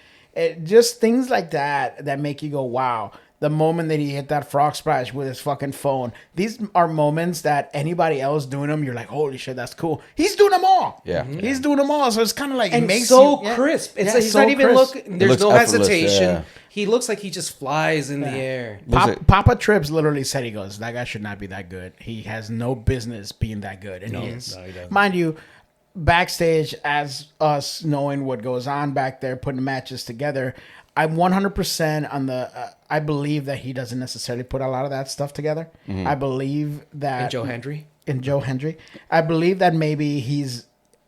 Just things like that make you go, wow. The moment that he hit that frog splash with his fucking phone, these are moments that anybody else doing them, you're like, holy shit, that's cool. He's doing them all. Yeah. He's doing them all. So it's kind of like, And makes so you, crisp. It's Yeah, like he's so not even crisp. looking. There's looks no effortless, hesitation. yeah. He looks like he just flies in the air. Papa Trips literally said, he goes, that guy should not be that good. He has no business being that good. And he is. No, he doesn't. Mind you, backstage, as us knowing what goes on back there, putting matches together, I'm 100% on the. I believe that he doesn't necessarily put a lot of that stuff together. I believe that And Joe Hendry. I believe that maybe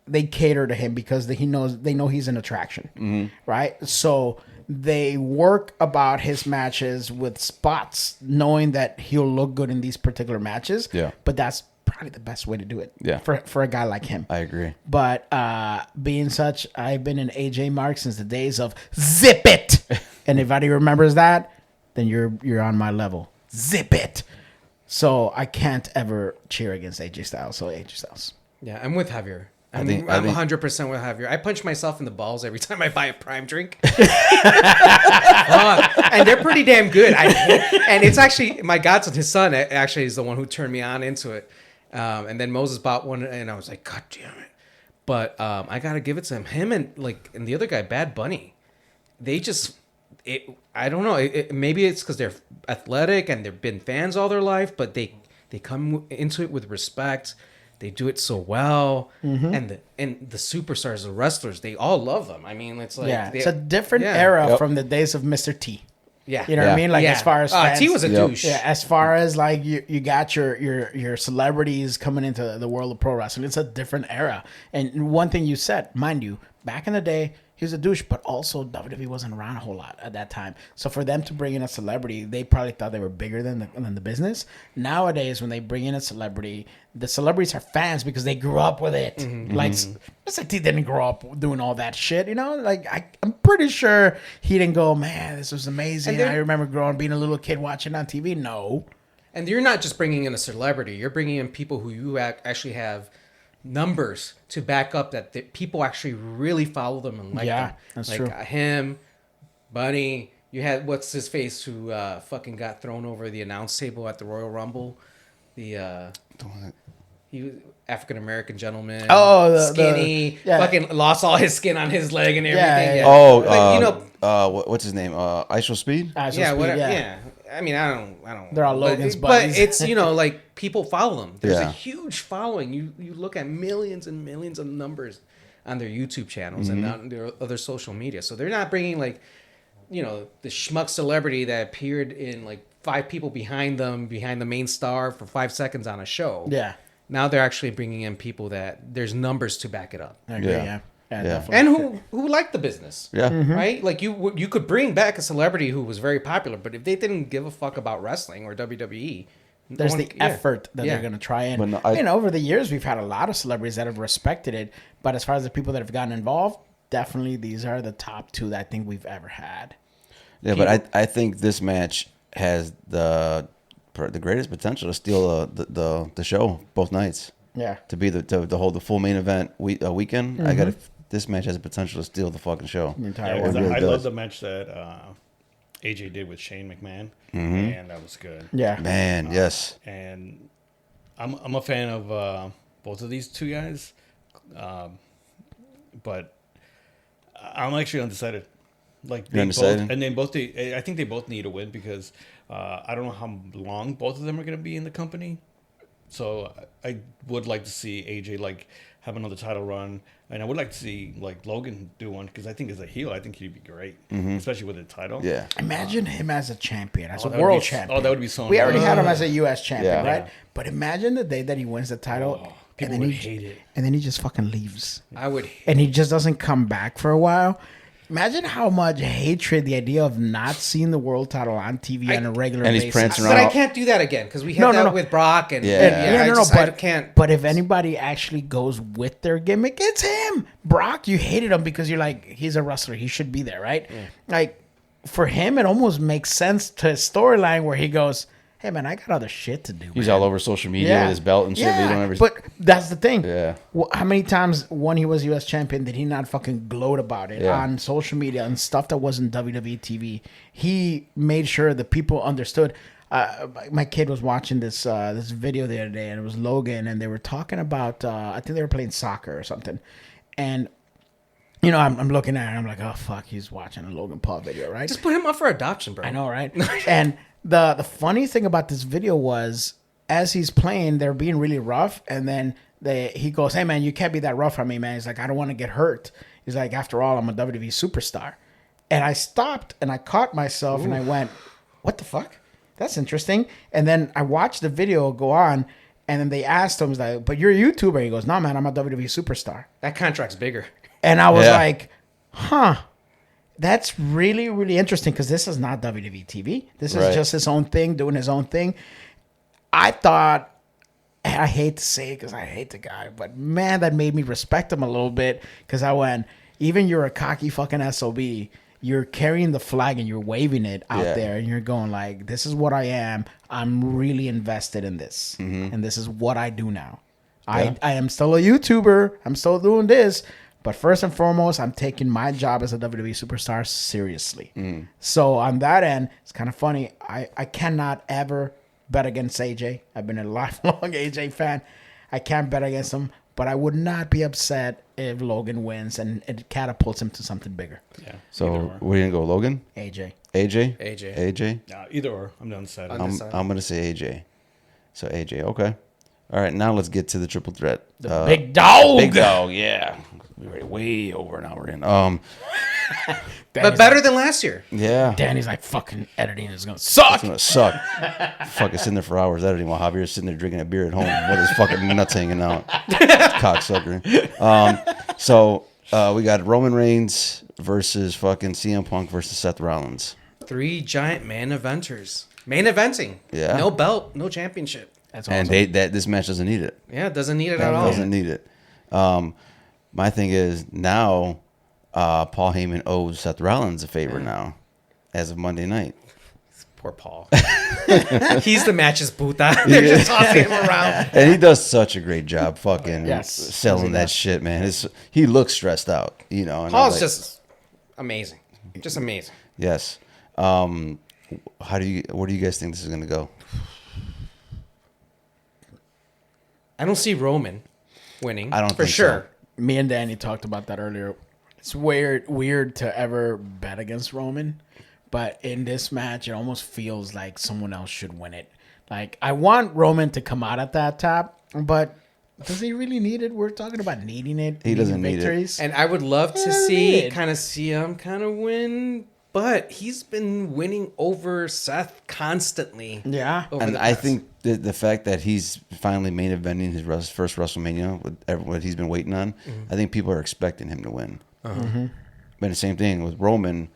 they cater to him because they know he's an attraction, right? So they work about his matches with spots, knowing that he'll look good in these particular matches. Yeah. But that's probably the best way to do it. Yeah. For a guy like him. I agree. But being such, I've been an AJ Mark since the days of Zip It. And if anybody remembers that, then you're on my level. Zip It. So I can't ever cheer against AJ Styles. So AJ Styles. Yeah, I'm with Javier. I'm think- 100% with Javier. I punch myself in the balls every time I buy a Prime drink. And they're pretty damn good. And it's actually, my godson, his son, actually is the one who turned me on into it. And then Moses bought one, and I was like, God damn it. But I got to give it to him. Him and the other guy, Bad Bunny, they just... I don't know. Maybe it's because they're athletic and they've been fans all their life, but they come into it with respect. They do it so well, and the superstars, the wrestlers, they all love them. I mean, it's like It's a different era from the days of Mr. T. Yeah, You know what I mean? Like as far as fans, T was a douche. Yeah, as far as like you got your celebrities coming into the world of pro wrestling, it's a different era. And one thing you said, mind you, back in the day, he was a douche, but also WWE wasn't around a whole lot at that time. So for them to bring in a celebrity, they probably thought they were bigger than the business. Nowadays, when they bring in a celebrity, the celebrities are fans because they grew up with it. Like Mr. T didn't grow up doing all that shit, you know. Like I'm pretty sure he didn't go, man, this was amazing. I remember being a little kid watching on TV. No, And you're not just bringing in a celebrity; you're bringing in people who you actually have numbers to back up that the people actually really follow them and like them. That's like true. Him, Bunny. You had what's his face who fucking got thrown over the announce table at the Royal Rumble. The he was African American gentleman. Oh, skinny. Fucking lost all his skin on his leg and everything. Yeah. Oh, But, what's his name? Ice Speed? whatever. Yeah. I mean, I don't. They're all Logan's but buddies. it's like people follow them. There's Yeah. a huge following. You look at millions and millions of numbers on their YouTube channels and on their other social media. So they're not bringing the schmuck celebrity that appeared in 5 people behind the main star for 5 seconds on a show. Yeah. Now they're actually bringing in people that there's numbers to back it up. I agree. Yeah. Yeah, Yeah. definitely. And who like the business. Yeah. Right? Like you could bring back a celebrity who was very popular, but if they didn't give a fuck about wrestling or WWE, There's the effort that they're going to try in. But no, over the years, we've had a lot of celebrities that have respected it. But as far as the people that have gotten involved, definitely these are the top 2 that I think we've ever had. Yeah, but I think this match has the greatest potential to steal the show both nights. Yeah. To be to hold the full main event weekend. This match has the potential to steal the fucking show. The entire Yeah, world. 'cause really I does. love the match that AJ did with Shane McMahon, and that was good. Yeah. Man, yes. And I'm a fan of both of these 2 guys, but I'm actually undecided. You're undecided? I think they both need a win because I don't know how long both of them are going to be in the company. So I would like to see AJ have another title run. And I would like to see like Logan do one because I think as a heel, I think he'd be great, especially with the title. Yeah. Imagine him as a champion, as a that would world be- champion. oh, that would be so We already nice. had him as a U.S. champion, Yeah. right? But imagine the day that he wins the title, people and then would he hate it. and then he just fucking leaves, I would. and he just doesn't come back for a while. Imagine how much hatred the idea of not seeing the world title on TV on a regular and he's basis. prancing But I around. can't do that again because we had that with Brock and Yeah. I can't. But if anybody actually goes with their gimmick, it's him. Brock, you hated him because you're like, he's a wrestler. He should be there, right? Like, for him, it almost makes sense to his storyline where he goes, hey, man, I got other shit to do. He's man. all over social media with his belt and shit. But, you don't ever... But that's the thing. Yeah. Well, how many times when he was U.S. champion did he not fucking gloat about it on social media and stuff that wasn't WWE TV? He made sure the people understood. My kid was watching this video the other day, and it was Logan, and they were talking about I think they were playing soccer or something, and you know I'm looking at it, and I'm like, oh fuck, he's watching a Logan Paul video, right? Just put him up for adoption, bro. I know, right? And the funny thing about this video was, as he's playing, they're being really rough, and then he goes, hey man, you can't be that rough on me, man. He's like, I don't want to get hurt. He's like, after all, I'm a WWE superstar. And I stopped and I caught myself and I went, what the fuck? That's interesting. And then I watched the video go on, and then they asked him, like, but you're a YouTuber. He goes, no man, I'm a WWE superstar. That contract's bigger. And I was like, huh. That's really, really interesting because this is not WWE TV. This is just his own thing, doing his own thing. I thought, and I hate to say it because I hate the guy, but man, that made me respect him a little bit because I went, even you're a cocky fucking SOB, you're carrying the flag and you're waving it out there and you're going like, this is what I am. I'm really invested in this. And this is what I do now. I am still a YouTuber. I'm still doing this. But first and foremost, I'm taking my job as a WWE superstar seriously. So on that end, it's kind of funny. I cannot ever bet against AJ. I've been a lifelong AJ fan. I can't bet against him. But I would not be upset if Logan wins and it catapults him to something bigger. Yeah. So we're going to go Logan? AJ. AJ? AJ. AJ? Either or. I'm undecided. I'm going to say AJ. So AJ, okay. All right, now let's get to the triple threat. The big dog. Big dog, yeah. We're already way over an hour in. But better than last year. Yeah. Danny's like, fucking editing is going to suck. It's gonna suck. Fucking sitting there for hours editing while Javier's sitting there drinking a beer at home with his fucking nuts hanging out. Cocksucker. So we got Roman Reigns versus fucking CM Punk versus Seth Rollins. 3 giant main eventers. Main eventing. Yeah. No belt, no championship. That's awesome. And this match doesn't need it. Yeah, doesn't need it at all. Doesn't need it. My thing is now Paul Heyman owes Seth Rollins a favor now as of Monday night. Poor Paul. He's the match's puta. They're just tossing him around. And he does such a great job fucking Yes. selling that shit, man. He looks stressed out, you know. And Paul's like, just amazing. Just amazing. yes. Where do you guys think this is gonna go? I don't see Roman winning. I don't for think sure. Me and Danny talked about that earlier. It's weird to ever bet against Roman, but in this match, it almost feels like someone else should win it. Like, I want Roman to come out at that top, but does he really need it? We're talking about needing it. He doesn't need it. victories. And I would love to Yeah, see man. kind of CM win, but he's been winning over Seth constantly. Yeah. over And the I past. think the fact that he's finally main eventing his first WrestleMania with what he's been waiting on, I think people are expecting him to win. But the same thing with Roman,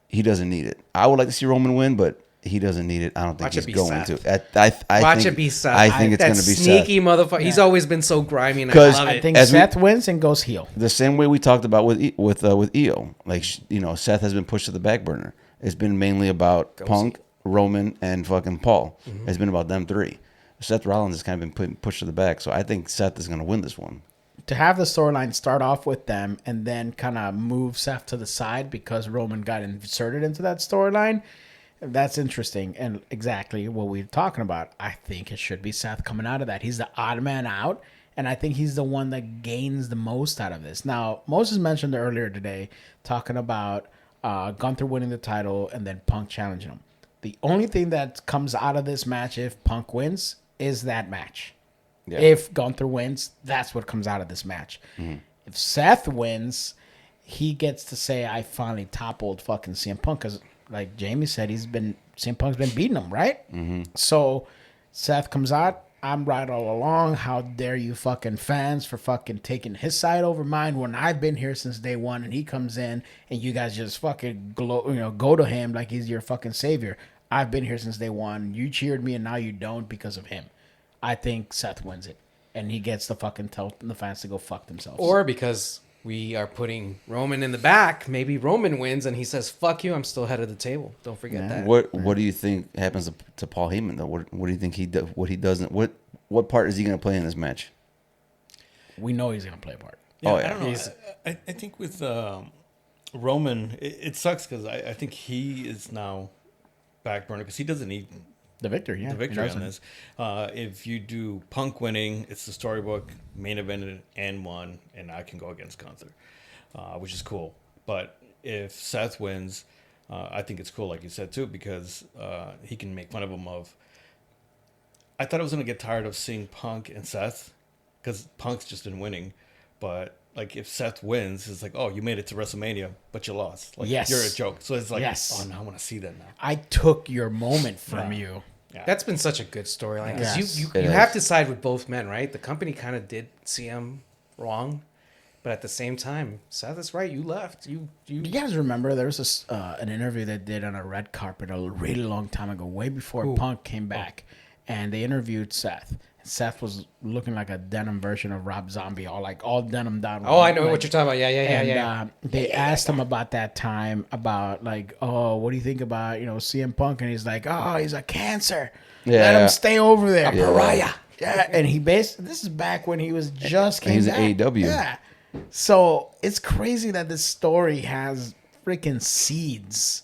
he doesn't need it. I would like to see Roman win, but he doesn't need it. I don't think Watch it he's be going Seth. to. I Watch think, it be Seth. I think it's that going to be sneaky Seth. motherfucker. He's always been so grimy, and I 'Cause love I it. think As we- Seth wins and goes heel. The same way we talked about with Io, like Seth has been pushed to the back burner. It's been mainly about Punk, Roman, and fucking Paul. It's been about them three. Seth Rollins has kind of been pushed to the back, so I think Seth is going to win this one. To have the storyline start off with them and then kind of move Seth to the side because Roman got inserted into that storyline, that's interesting and exactly what we're talking about. I think it should be Seth coming out of that. He's the odd man out, and I think he's the one that gains the most out of this. Now, Moses mentioned earlier today talking about Gunther winning the title and then Punk challenging him. The only thing that comes out of this match if Punk wins is that match. Yeah. If Gunther wins, that's what comes out of this match. If Seth wins, he gets to say, I finally toppled fucking CM Punk. Because, like Jamie said, CM Punk's been beating him, right? So Seth comes out. I'm right all along. How dare you fucking fans for fucking taking his side over mine when I've been here since day one, and he comes in and you guys just fucking go to him like he's your fucking savior. I've been here since day one. You cheered me and now you don't because of him. I think Seth wins it, and he gets to fucking tell the fans to go fuck themselves. Or because we are putting Roman in the back, maybe Roman wins and he says, "Fuck you, I'm still head of the table." Don't forget that. What do you think happens to Paul Heyman though? What do you think he does? What he doesn't? What part is he going to play in this match? We know he's gonna play a part. Yeah, Oh, I yeah. don't know. I think with Roman, it sucks because I think he is now back burner because he doesn't need The victory, yeah. the victory on this. If you do Punk winning, it's the storybook, main event and won, and I can go against Gunther, which is cool. But if Seth wins, I think it's cool, like you said too, because he can make fun of him. I thought I was gonna get tired of seeing Punk and Seth because Punk's just been winning, but like if Seth wins, it's like, oh, you made it to WrestleMania, but you lost. Like Yes. you're a joke. So it's like, Yes. oh no, I want to see that now. I took your moment from you. Yeah. That's been such a good storyline because Yes. you It have is. to side with both men, right? The company kind of did CM wrong, but at the same time, Seth is right. You left. You. Do you guys remember there was this an interview they did on a red carpet a really long time ago, way before Punk came back, and they interviewed Seth. Seth was looking like a denim version of Rob Zombie, all denim down. Oh, I know what you're talking about. Yeah. And they asked him about that time, about like, oh, what do you think about CM Punk? And he's like, oh, he's a cancer. Let Yeah. him stay over there, Yeah. pariah. Yeah, and this is back when he was just came He's in back. AEW. Yeah, so it's crazy that this story has freaking seeds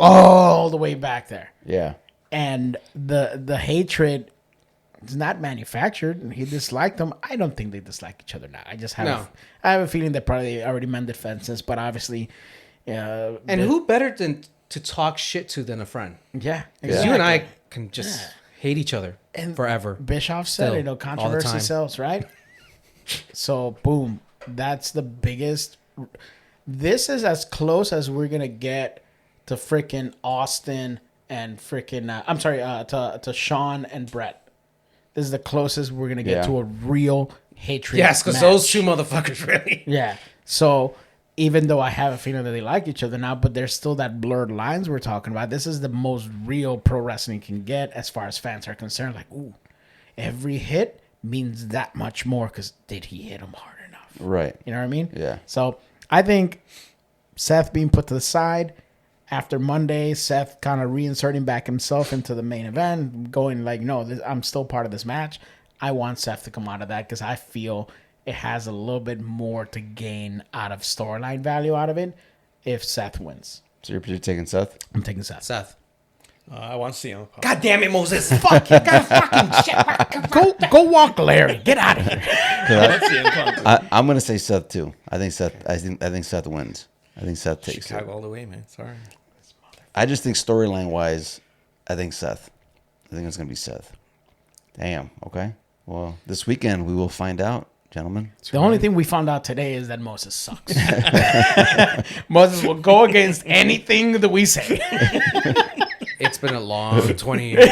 all the way back there, Yeah. and the hatred. It's not manufactured. He disliked them. I don't think they dislike each other now. I just have I have a feeling they probably already mended fences, but obviously, And who better than to talk shit to than a friend? yeah, Because you and I can just hate each other forever. Bischoff said, Still, all the controversy time. sells, right? So, boom, that's the biggest. This is as close as we're gonna get to freaking Austin and freaking. I'm sorry, to Sean and Brett. This is the closest we're gonna get Yeah. to a real hatred. Yes, because match. those two motherfuckers really. Yeah. So even though I have a feeling that they like each other now, but there's still that blurred lines we're talking about. This is the most real pro wrestling can get as far as fans are concerned. Like, ooh, every hit means that much more because did he hit him hard enough? Right. You know what I mean? Yeah. So I think Seth being put to the side after Monday, Seth kind of reinserting back himself into the main event, going like, no, I'm still part of this match. I want Seth to come out of that because I feel it has a little bit more to gain out of storyline value out of it if Seth wins. So you're taking Seth? I'm taking Seth. Seth. I want to see him. God damn it, Moses. Fuck you, got fucking shit. Go walk, Larry. Get out of here. I want to see him Punk. I'm gonna say Seth too. I think Seth wins. I think Seth takes Chicago it. all the way, man. Sorry. I just think storyline wise, I think Seth. I think it's gonna be Seth. Damn. Okay. Well, this weekend we will find out, gentlemen. The only thing we found out today is that Moses sucks. Moses will go against anything that we say. It's been a long 20 years.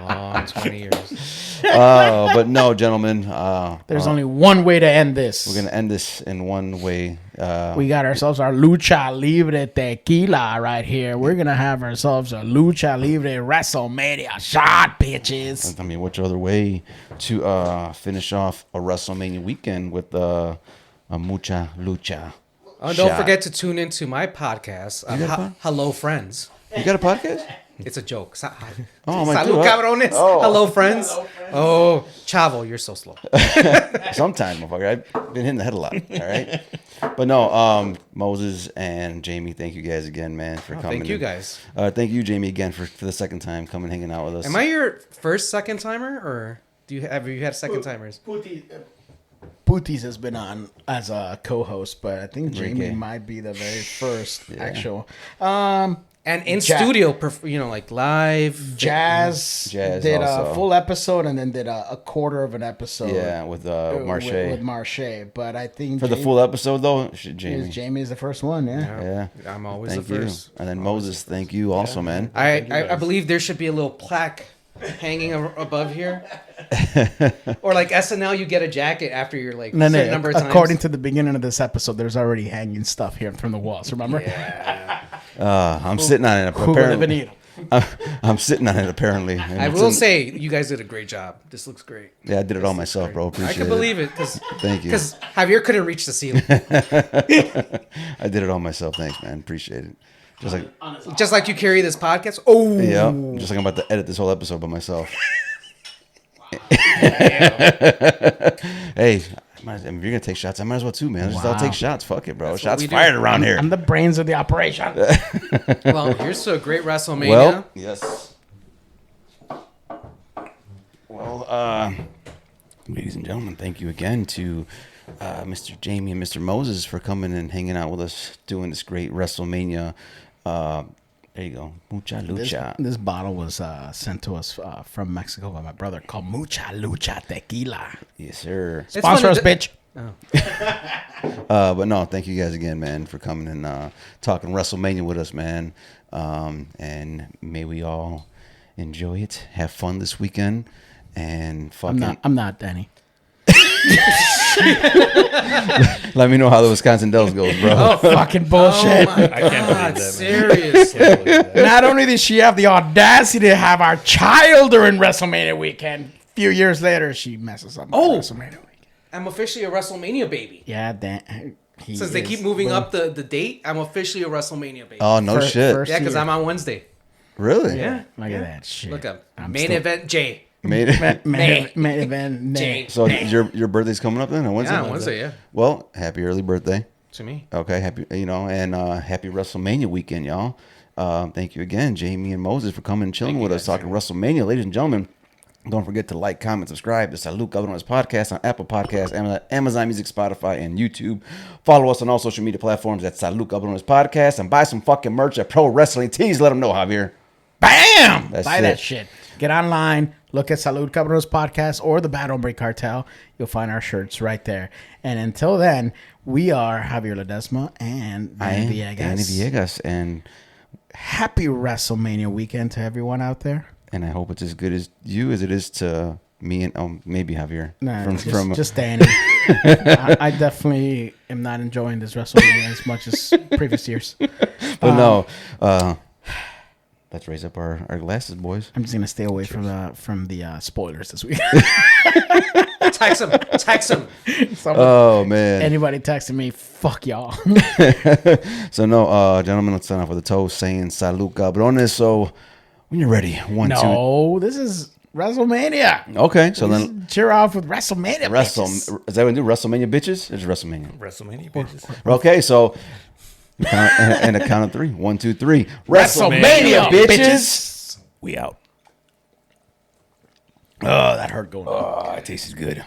Long 20 years. But no, gentlemen. There's only one way to end this. We're gonna end this in one way. We got ourselves our lucha libre tequila right here. We're gonna have ourselves a lucha libre WrestleMania shot, bitches. I mean, which other way to finish off a WrestleMania weekend with a mucha lucha? Oh, don't shot. forget to tune into my podcast, Hello Friends. You got a podcast? It's a joke. Oh, my Salud, God. cabrones. Oh. Hello, friends. Oh, Chavo, you're so slow. Sometimes, motherfucker. I've been hitting the head a lot. All right. But no, Moses and Jamie, thank you guys again, man, for coming. Thank you in. guys. Thank you, Jamie, again for the second time coming hanging out with us. Am I your first second timer, or have you had second timers? Putis has been on as a co-host, but I think Jamie Enrique. might be the very first actual. And in studio, like live. Jazz Jazz did also. a full episode and then did a quarter of an episode. Yeah, with Marche. With Marche. But I think For the full episode, though, Jamie. Jamie is the first one, yeah. Yeah. I'm always Thank the first. you. And then Moses, thank you also, man. I believe there should be a little plaque hanging above here. Or like SNL, you get a jacket after you're like No, certain number of times. according to the beginning of this episode, there's already hanging stuff here from the walls, remember? Yeah. I'm sitting on it. Who would have been eating? I'm sitting on it, apparently. And I it's will say, you guys did a great job. This looks great. Yeah, I did it all myself, bro. Appreciate I can believe it. Cause, Thank you. Because Javier couldn't reach the ceiling. I did it all myself. Thanks, man. Appreciate it. Just like you carry this podcast. Oh, Yeah, just like I'm about to edit this whole episode by myself. Hey, if you're gonna take shots, I might as well too, man. I'll take shots. Fuck it, bro. That's Shots what we fired do. around here. I'm the brains of the operation. Well, here's to a great WrestleMania. Well, yes. Well, ladies and gentlemen, thank you again to Mr. Jaime and Mr. Moses for coming and hanging out with us, doing this great WrestleMania. There you go, Mucha Lucha. This bottle was sent to us from Mexico by my brother called Mucha Lucha Tequila. Yes, sir. It's Sponsor funny us, that- bitch. But no, thank you guys again, man, for coming and talking WrestleMania with us, man. And may we all enjoy it, have fun this weekend, and fucking. I'm not Danny. Let me know how the Wisconsin Dells goes, bro. Oh, fucking bullshit. Oh my I can't believe God, that, man. seriously. Not only did she have the audacity to have our child during WrestleMania weekend, a few years later, she messes up WrestleMania weekend. I'm officially a WrestleMania baby. Yeah, Dan. Since they keep moving up the date, I'm officially a WrestleMania baby. Oh no shit! first- Yeah, because I'm on Wednesday. Really? Yeah. Look at that shit. Look up. I'm Main still- event J. Made it. Main event. J. So your birthday's coming up then on Wednesday. Yeah, on Wednesday, yeah. Well, happy early birthday. To me. Okay, happy and happy WrestleMania weekend, y'all. Thank you again, Jamie and Moses, for coming and chilling with us, talking WrestleMania, ladies and gentlemen. Don't forget to like, comment, subscribe to Salud Cabrones podcast on Apple Podcasts, Amazon Music, Spotify, and YouTube. Follow us on all social media platforms at Salud Cabrones podcast and buy some fucking merch at Pro Wrestling Tees. Let them know, Javier. Bam! That's Buy it. that shit. Get online, look at Salud Cabrones podcast or the Bad Hombre Cartel. You'll find our shirts right there. And until then, we are Javier Ledesma and I am Danny Villegas. Danny Villegas, and Happy WrestleMania weekend to everyone out there. I hope it's as good as you as it is to me and maybe Javier. Nah, just Danny. I definitely am not enjoying this WrestleMania as much as previous years. But no, let's raise up our glasses, boys. I'm just gonna stay away from the spoilers this week. Text him. Text him. Oh man. Anybody texting me, fuck y'all. So no, gentlemen, let's sign off with a toast saying Salud Cabrones. So when you're ready, 1, 2. No, this is WrestleMania. Okay, so then Cheer off with WrestleMania. bitches. is that what we do? WrestleMania bitches? It's WrestleMania. WrestleMania bitches. Okay, so and a count of 3. 1, 2, 3. WrestleMania, bitches. We out. Oh, that hurt going. Oh, it tastes good.